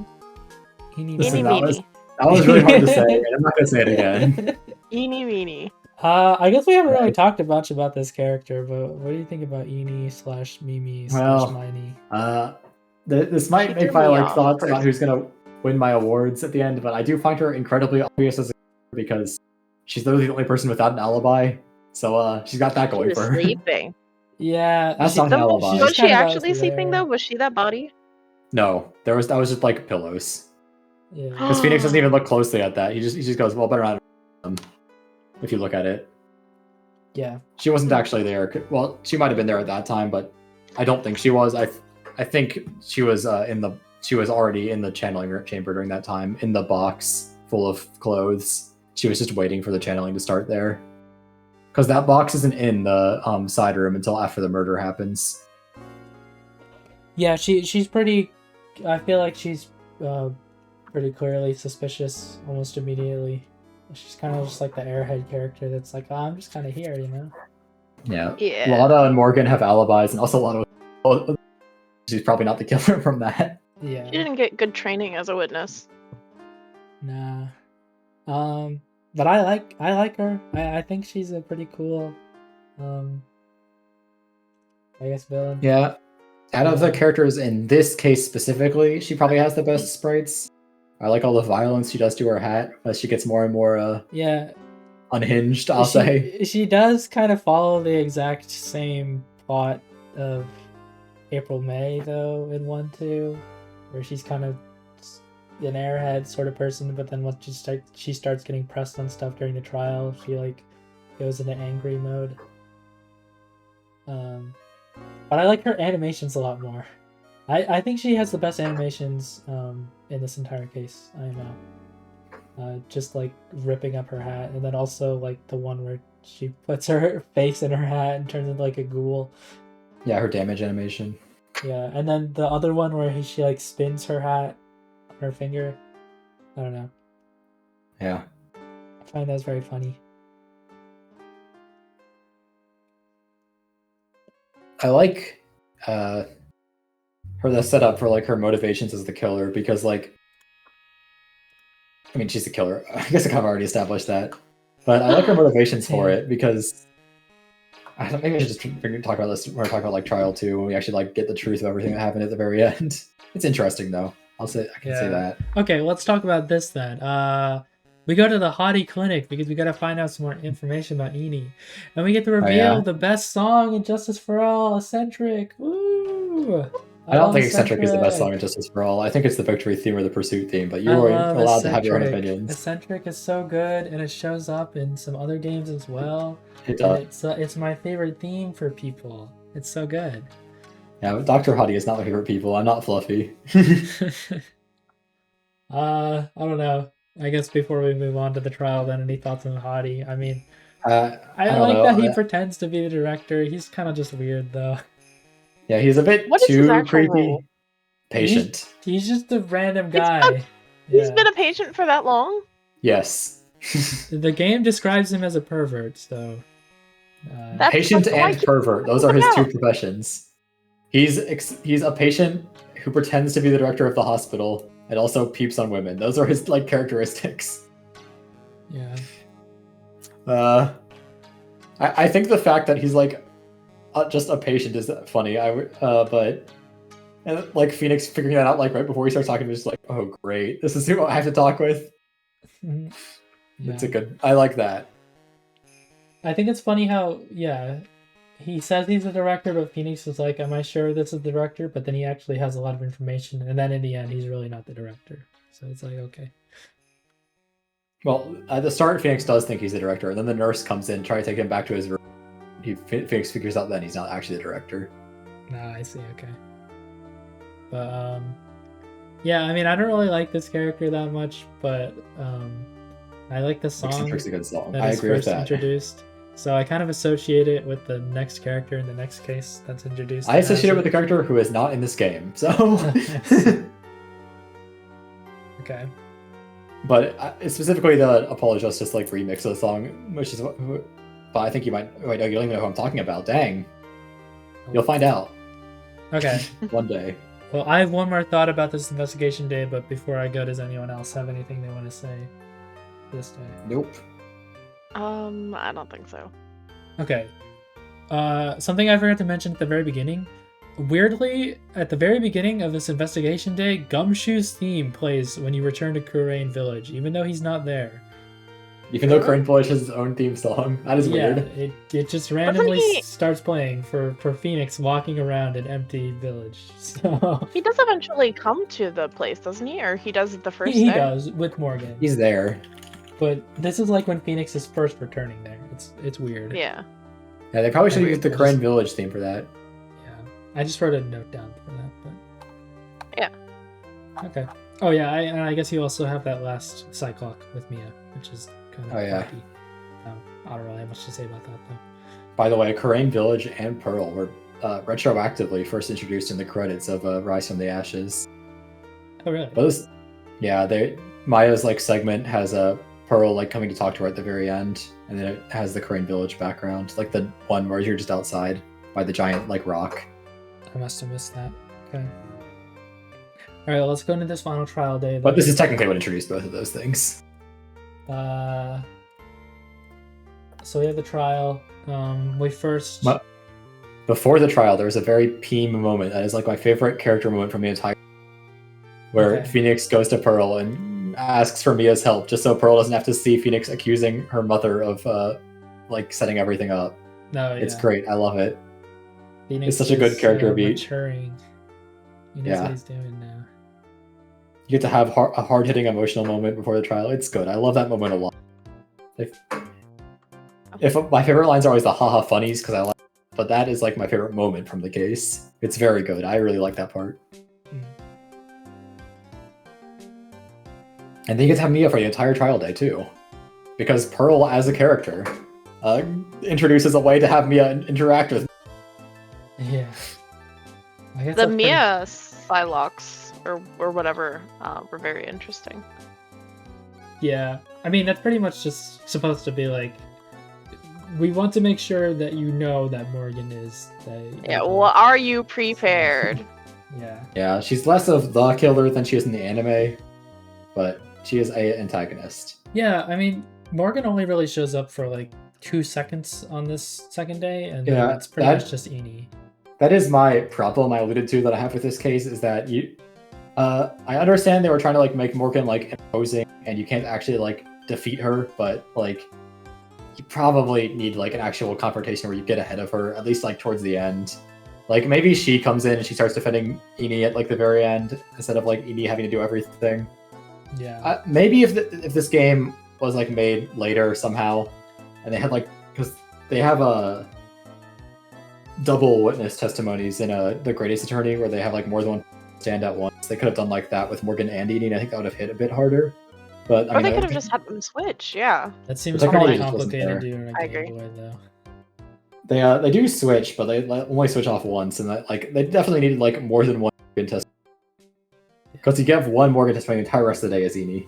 Listen, that was really hard to say, and I'm not going to say it again. Eenie Meanie. I guess we haven't really talked much about this character, but what do you think about Eenie/Mimi/Miney? This might make my thoughts about who's going to win my awards at the end, but I do find her incredibly obvious as a character because she's literally the only person without an alibi, so she's got that going for her. Sleeping. Yeah, that's not an alibi. Was she actually sleeping though? Was she that body? No, that was just like pillows. Yeah. Because Phoenix doesn't even look closely at that. He just goes, well, better not. If you look at it. Yeah. She wasn't actually there. Well, she might have been there at that time, but I don't think she was. I think she was she was already in the channeling chamber during that time, in the box full of clothes. She was just waiting for the channeling to start there. Because that box isn't in the side room until after the murder happens. Yeah, she's pretty. I feel like she's pretty clearly suspicious almost immediately. She's kind of just like the airhead character that's like, oh, I'm just kind of here, you know? Yeah. Lana and Morgan have alibis, and also Lana. She's probably not the killer from that. Yeah. She didn't get good training as a witness. Nah. But I like her. I think she's a pretty cool, I guess, villain. Yeah. Out of the characters in this case specifically, she probably has the best sprites. I like all the violence she does to her hat as she gets more and more unhinged, I'll say. She does kind of follow the exact same plot of April May, though, in 1-2, where she's kind of an airhead sort of person, but then once she starts getting pressed on stuff during the trial, she like goes into angry mode. But I like her animations a lot more. I think she has the best animations in this entire case. I know. Just like ripping up her hat, and then also like the one where she puts her face in her hat and turns into like a ghoul. Yeah, her damage animation. Yeah, and then the other one where she like spins her hat on her finger. I don't know. Yeah. I find that very funny. I like her the setup for like her motivations as the killer, because like, I mean, she's the killer. I guess I kind of already established that, but I like her motivations for it because I don't. Maybe I should just talk about this when we're talking about like trial 2, when we actually like get the truth of everything that happened at the very end. It's interesting though. I can say that. Okay, let's talk about this then. We go to the Hottie Clinic because we got to find out some more information about Eni. And we get to reveal the best song in Justice for All, Eccentric. Woo! I don't think Eccentric is the best song in Justice for All. I think it's the victory theme or the pursuit theme, but you are allowed to have your own opinions. Eccentric is so good, and it shows up in some other games as well. It does. It's my favorite theme for people. It's so good. Yeah, but Dr. Hottie is not my favorite people. I'm not fluffy. I don't know. I guess before we move on to the trial, then any thoughts on Hottie? I mean, I like that he pretends to be the director. He's kind of just weird, though. Yeah, he's a bit too creepy. Role? Patient. He's just a random guy. He's been a patient for that long? Yes. The game describes him as a pervert, so... patient and pervert. Those are his two professions. He's a patient who pretends to be the director of the hospital and also peeps on women. Those are his like characteristics. Yeah. I think the fact that he's like just a patient is funny. But like Phoenix figuring that out like right before he starts talking, just like, oh great, this is who I have to talk with. Yeah. It's a good. I like that. I think it's funny how he says he's the director, but Phoenix is like, am I sure this is the director? But then he actually has a lot of information, and then in the end, he's really not the director. So it's like, okay. Well, at the start, Phoenix does think he's the director, and then the nurse comes in, try to take him back to his room. Phoenix figures out then he's not actually the director. Nah, I see, okay. But, yeah, I mean, I don't really like this character that much, but I like the song. Eccentric's a good song. I agree with that. Introduced. So I kind of associate it with the next character in the next case that's introduced. I associate it with the character who is not in this game, so... Okay. But specifically the Apollo Justice like remix of the song, which is what... But I think you might... Wait, no, you don't even know who I'm talking about. Dang. You'll find out. Okay. One day. Well, I have one more thought about this investigation day, but before I go, does anyone else have anything they want to say this day? Nope. I don't think so. Okay. Something I forgot to mention at the very beginning. Weirdly, at the very beginning of this investigation day, Gumshoe's theme plays when you return to Kurain Village, even though he's not there. Even though Kurain Village has its own theme song. That is weird. It just randomly starts playing for Phoenix walking around an empty village. So he does eventually come to the place, doesn't he? Or he does it the first day? He does, with Morgan. He's there. But this is like when Phoenix is first returning there. It's weird. Yeah. Yeah, they probably should have used the Kurain Village theme for that. Yeah. I just wrote a note down for that, but... Yeah. Okay. Oh yeah, I guess you also have that last Cyclock with Mia, which is kind of wacky. I don't really have much to say about that, though. By the way, Kurain Village and Pearl were retroactively first introduced in the credits of Rise from the Ashes. Oh, really? Yeah, Maya's like segment has a Pearl like coming to talk to her at the very end, and then it has the Crane Village background, like the one where you're just outside by the giant like rock. I must have missed that. Okay. All right, let's go into this final trial day. But this is technically what introduced both of those things. So we have the trial. We first. Before the trial, there was a very Peem moment that is like my favorite character moment from the entire. Where Phoenix goes to Pearl and asks for Mia's help, just so Pearl doesn't have to see Phoenix accusing her mother of like setting everything up. No, it's great. I love it. Phoenix it's such a good character beat. Maturing. He knows what he's doing now. You get to have a hard-hitting emotional moment before the trial. It's good. I love that moment a lot. If my favorite lines are always the haha funnies because I like, but that is like my favorite moment from the case. It's very good. I really like that part. And then you get to have Mia for the entire trial day too, because Pearl as a character introduces a way to have Mia interact with. Yeah. The Mia Psylocks or whatever were very interesting. Yeah, I mean that's pretty much just supposed to be like, we want to make sure that you know that Morgan is. Yeah, well, are you prepared? Yeah, she's less of the killer than she is in the anime, but she is a antagonist. Yeah, I mean Morgan only really shows up for like 2 seconds on this second day, and then it's pretty much just Eni. That is my problem I alluded to that I have with this case, is that I understand they were trying to like make Morgan like imposing and you can't actually like defeat her, but like you probably need like an actual confrontation where you get ahead of her, at least like towards the end. Like maybe she comes in and she starts defending Eni at like the very end instead of like Eni having to do everything. Yeah. Maybe if this game was like made later somehow, and they had like, because they have a double witness testimonies in the Greatest Attorney where they have like more than one stand at once. They could have done like that with Morgan and Eni, and I think that would have hit a bit harder. But or they could have just had them switch. Yeah. That seems pretty complicated to do in a Game Boy though. They do switch, but they only switch off once, and that like they definitely needed like more than one Morgan testimony. Because you have one Morgan testimony the entire rest of the day as Eni.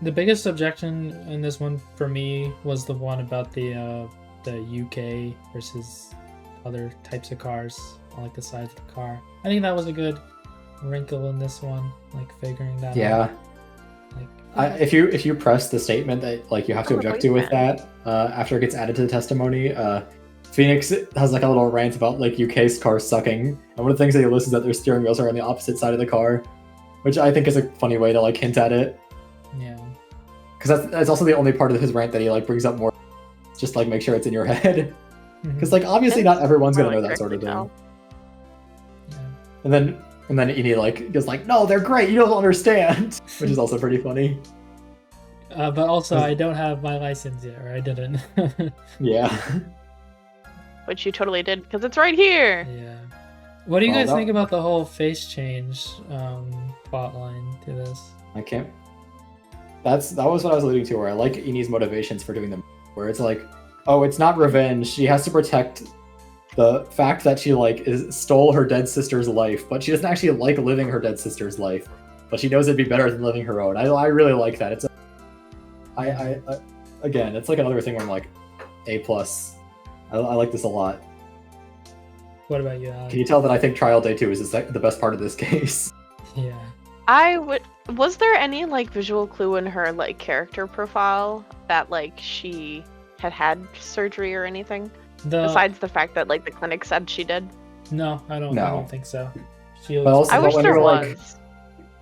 The biggest objection in this one for me was the one about the UK versus other types of cars on like the sides of the car. I think that was a good wrinkle in this one, like figuring that out. Like, if you press the statement that like you have to object to with that after it gets added to the testimony, Phoenix has like a little rant about like UK's cars sucking, and one of the things that he lists is that their steering wheels are on the opposite side of the car, which I think is a funny way to like hint at it. Yeah. Because that's also the only part of his rant that he like brings up more, just like make sure it's in your head. Because like obviously not everyone's gonna know that sort of thing. Yeah. And then Eni like is like, no, they're great. You don't understand, which is also pretty funny. But also, I don't have my license yet, or I didn't. Yeah. Which you totally did, because it's right here. Yeah. What do you guys think about the whole face change plotline to this? I can't. That was what I was alluding to, where I like Eni's motivations for doing them. Where it's like, oh, it's not revenge. She has to protect the fact that she like stole her dead sister's life, but she doesn't actually like living her dead sister's life. But she knows it'd be better than living her own. I really like that. It's again, it's like another thing where I'm like, A+. I like this a lot. What about you, Allie? Can you tell that I think Trial Day 2 is the best part of this case? Yeah. Was there any like visual clue in her like character profile that like she had surgery or anything? Besides the fact that like the clinic said she did? No, I don't think so. I wish there was.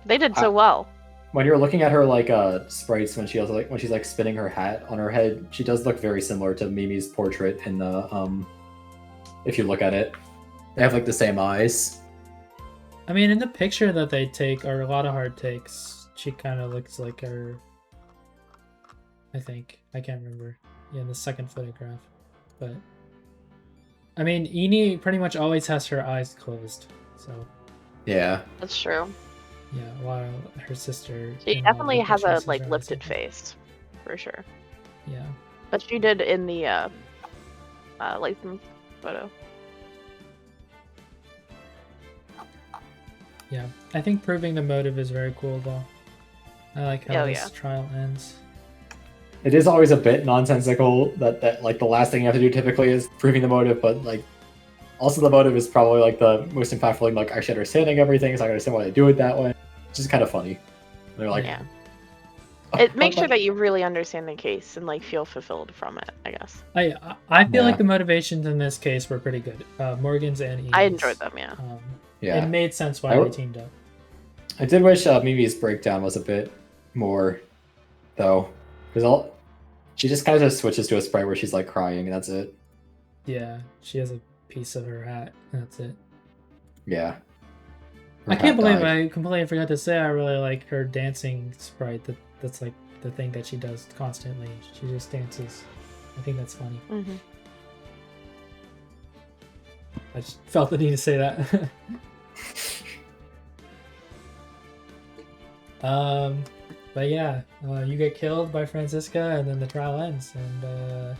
They did so well. When you're looking at her like sprites when she's like spinning her hat on her head, she does look very similar to Mimi's portrait in the if you look at it. They have like the same eyes. I mean, in the picture that they take, or a lot of hard takes, she kind of looks like her. I think. I can't remember. Yeah, in the second photograph. But I mean, Eni pretty much always has her eyes closed, so. Yeah. That's true. Yeah, while her sister. She definitely has a like lifted face, for sure. Yeah. But she did in the license photo. Yeah, I think proving the motive is very cool, though. I like how this trial ends. It is always a bit nonsensical that like the last thing you have to do typically is proving the motive, but like also the motive is probably like the most impactful thing, like actually understanding everything, so I understand why they do it that way. Which is kind of funny. They're like, it makes sure that you really understand the case and like feel fulfilled from it, I guess. I feel like the motivations in this case were pretty good. Morgan's and Edie's. I enjoyed them, It made sense why they teamed up. I did wish Mimi's breakdown was a bit more, though, because she just kind of just switches to a sprite where she's like crying, and that's it. Yeah, she has a piece of her hat. That's it. Yeah. I can't believe I completely forgot to say I really like her dancing sprite. That's like the thing that she does constantly. She just dances. I think that's funny. Mm-hmm. I just felt the need to say that. But yeah, you get killed by Franziska, and then the trial ends, and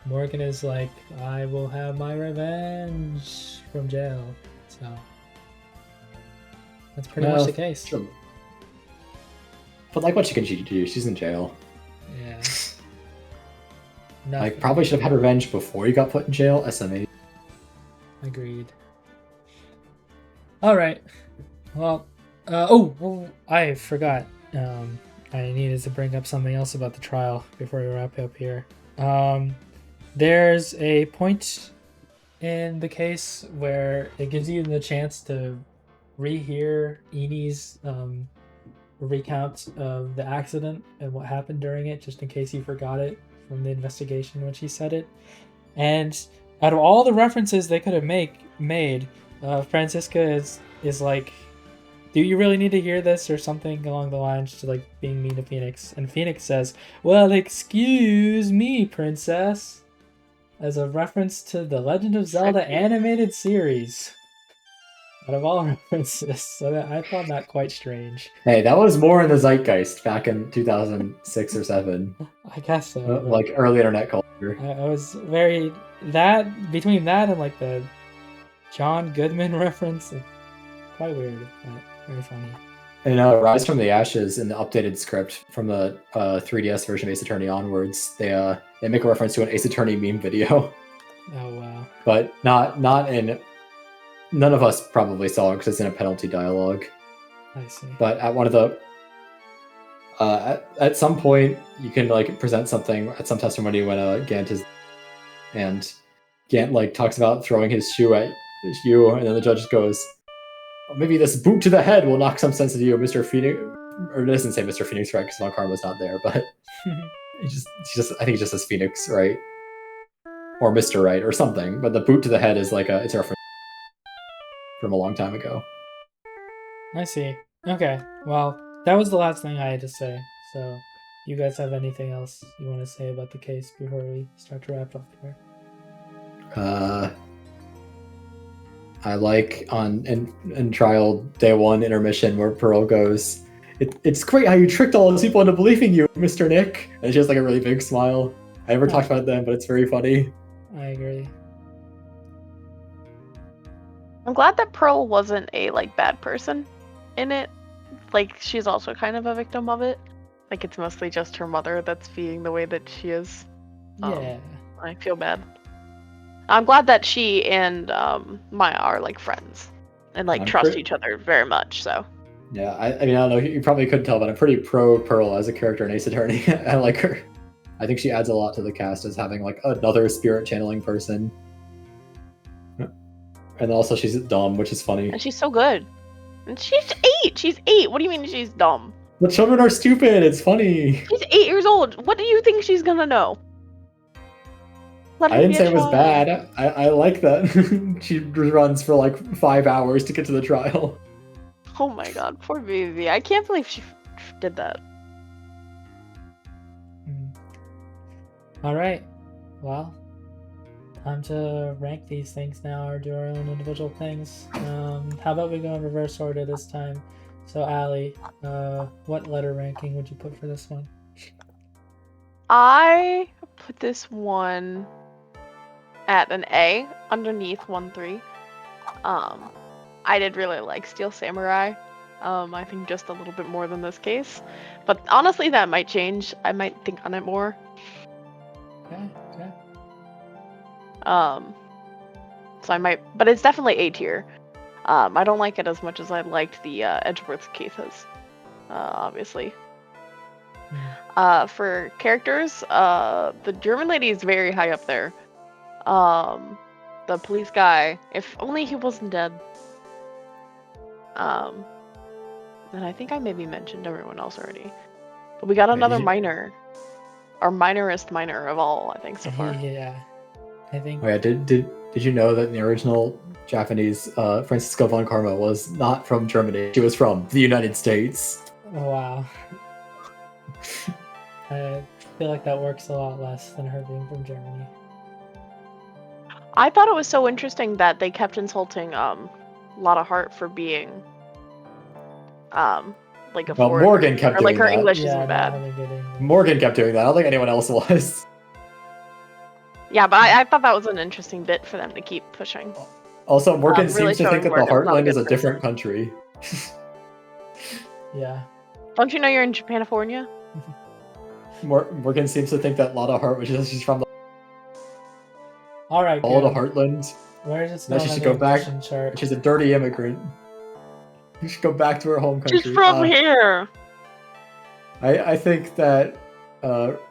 Morgan is like, I will have my revenge from jail. So that's pretty much the case. Sure. But like, what can she do? She's in jail. Yeah. Like, probably should have had revenge before you got put in jail. SMA. Agreed. All right. Well, I forgot. I needed to bring up something else about the trial before we wrap up here. There's a point in the case where it gives you the chance to rehear Edie's recount of the accident and what happened during it, just in case you forgot it from the investigation when she said it. And out of all the references they could have made, Franziska is like, do you really need to hear this, or something along the lines to like being mean to Phoenix? And Phoenix says, well, excuse me, princess, as a reference to the Legend of Zelda animated series. Out of all references, so I found that quite strange. Hey, that was more in the zeitgeist back in 2006 or 7. I guess so. Like early internet culture. I was between that and like the John Goodman reference, quite weird, but very funny. And Rise from the Ashes in the updated script from the 3DS version of Ace Attorney onwards, they make a reference to an Ace Attorney meme video. Oh wow! But not in. None of us probably saw it because it's in a penalty dialogue. I see. But at one of the at some point you can like present something at some testimony when Gant is, and Gant like talks about throwing his shoe at you, and then the judge goes, maybe this boot to the head will knock some sense into you, Mr. Phoenix. Or it doesn't say Mr. Phoenix, right? Because Von Karma's not there, but I think it just says Phoenix, right? Or Mr. Right, or something. But the boot to the head is like it's a reference from a long time ago. I see. Okay, well, that was the last thing I had to say. So, you guys have anything else you want to say about the case before we start to wrap up here? I like in trial day 1 intermission where Pearl goes, it's great how you tricked all those people into believing you, Mr. Nick. And she has like a really big smile. I never talked about it then, but it's very funny. I agree. I'm glad that Pearl wasn't a like bad person in it. Like, she's also kind of a victim of it. Like, it's mostly just her mother that's being the way that she is. Yeah. I feel bad. I'm glad that she and Maya are like friends and like trust each other very much. So. Yeah, I mean, I don't know. You probably couldn't tell, but I'm pretty pro Pearl as a character in Ace Attorney. I like her. I think she adds a lot to the cast as having like another spirit channeling person. And also she's dumb, which is funny. And she's so good. And she's 8! She's 8! What do you mean she's dumb? The children are stupid! It's funny! She's 8 years old! What do you think she's gonna know? I didn't say it was bad. I like that. She runs for like 5 hours to get to the trial. Oh my god, poor baby. I can't believe she did that. Alright. Well, time to rank these things now, or do our own individual things. How about we go in reverse order this time? So, Allie, what letter ranking would you put for this one? I put this one at an A, underneath 1-3. I did really like Steel Samurai. I think just a little bit more than this case. But honestly, that might change. I might think on it more. Okay. So I might, but it's definitely A tier. I don't like it as much as I liked the Edgeworth cases, obviously. For characters, the German lady is very high up there. The police guy, if only he wasn't dead. And I think I maybe mentioned everyone else already. But we got another minor. Our minorest minor of all, I think, so far. Yeah. I think. Oh yeah, did you know that in the original Japanese, Francisco von Karma was not from Germany? She was from the United States. Oh, wow. I feel like that works a lot less than her being from Germany. I thought it was so interesting that they kept insulting Lotta Hart for being like a foreigner. Morgan kept doing like her that. English isn't bad. Morgan kept doing that. I don't think anyone else was. Yeah, but I thought that was an interesting bit for them to keep pushing. Also, Morgan really seems to think that the Heartland is a person. different country. Yeah. Don't you know you're in Japanifornia? Morgan seems to think that Lotta Hart, which is she's from the Alright, all the Heartland. Where is this? Now she should go back. She's a dirty immigrant. You should go back to her home country. She's from here. I think that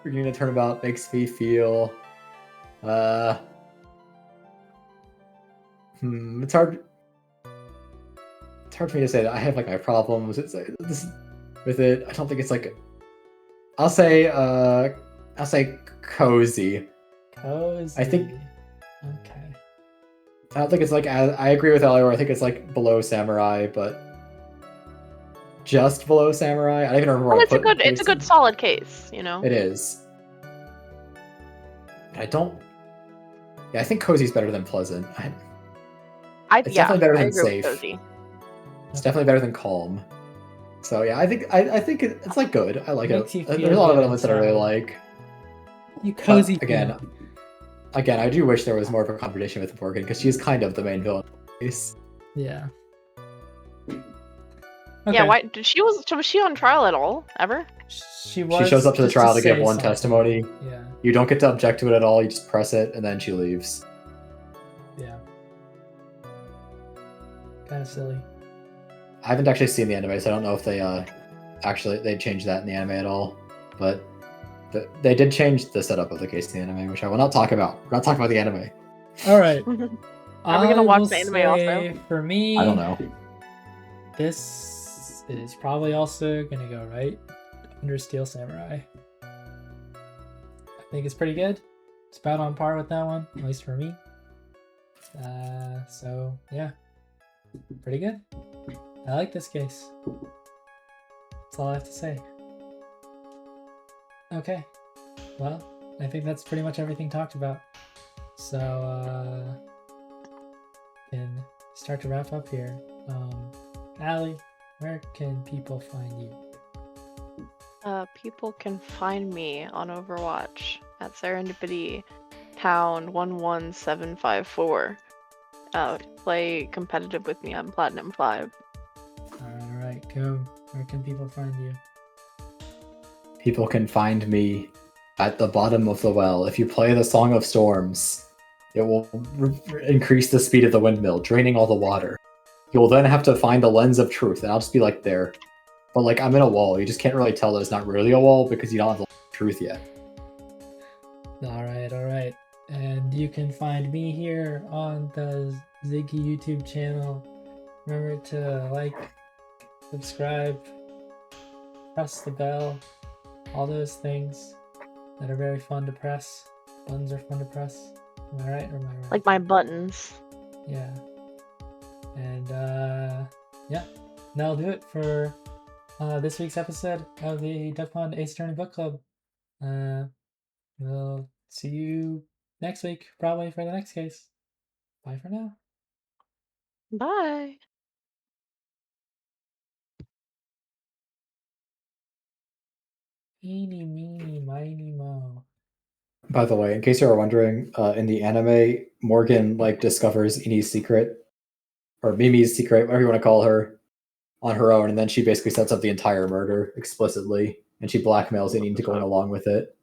Reunion Turnabout makes me feel it's hard for me to say that I have like my problems. It's like, this with it. I don't think it's like I'll say cozy. Cozy. I think. Okay. I don't think it's like I agree with Allie, where I think it's like below Samurai, but just below Samurai. I don't even remember where it's a good solid case, you know. It is. I think Cozy's better than Pleasant. It's definitely better than Safe. It's definitely better than Calm. So yeah, I think it's like good. I like it. There's a lot of elements that I really like. You cozy again, I do wish there was more of a competition with Morgan because she's kind of the main villain. Yeah. Okay. Yeah. Why was she on trial at all ever? She shows up to the trial to give one testimony. Yeah. You don't get to object to it at all. You just press it, and then she leaves. Yeah. Kind of silly. I haven't actually seen the anime, so I don't know if they changed that in the anime at all. But they did change the setup of the case in the anime, which I will not talk about. We're not talking about the anime. All right. Are we gonna watch the anime also? For me, I don't know. This is probably also gonna go right under Steel Samurai. I think it's pretty good. It's about on par with that one, at least for me. So yeah, pretty good. I like this case. That's all I have to say. Okay, well, I think that's pretty much everything talked about. So, can start to wrap up here. Allie, where can people find you? People can find me on Overwatch at Serendipity Town 11754. Play competitive with me on Platinum 5. Alright, Goomb, where can people find you? People can find me at the bottom of the well. If you play the Song of Storms, it will increase the speed of the windmill, draining all the water. You will then have to find the lens of truth, and I'll just be like there. But like I'm in a wall, you just can't really tell that it's not really a wall because you don't have the truth yet. Alright. And you can find me here on the Ziggy YouTube channel. Remember to like, subscribe, press the bell, all those things that are very fun to press. Buttons are fun to press. Am I right or am I right? Like my buttons. Yeah. And yeah, that'll do it for this week's episode of the Duckpond Ace Attorney Book Club. We'll see you next week, probably for the next case. Bye for now. Bye. Eeny, meeny, miny, mo. By the way, in case you were wondering, in the anime, Morgan like discovers Iny's secret or Mimi's secret, whatever you want to call her, on her own, and then she basically sets up the entire murder explicitly, and she blackmails Annie into going along with it.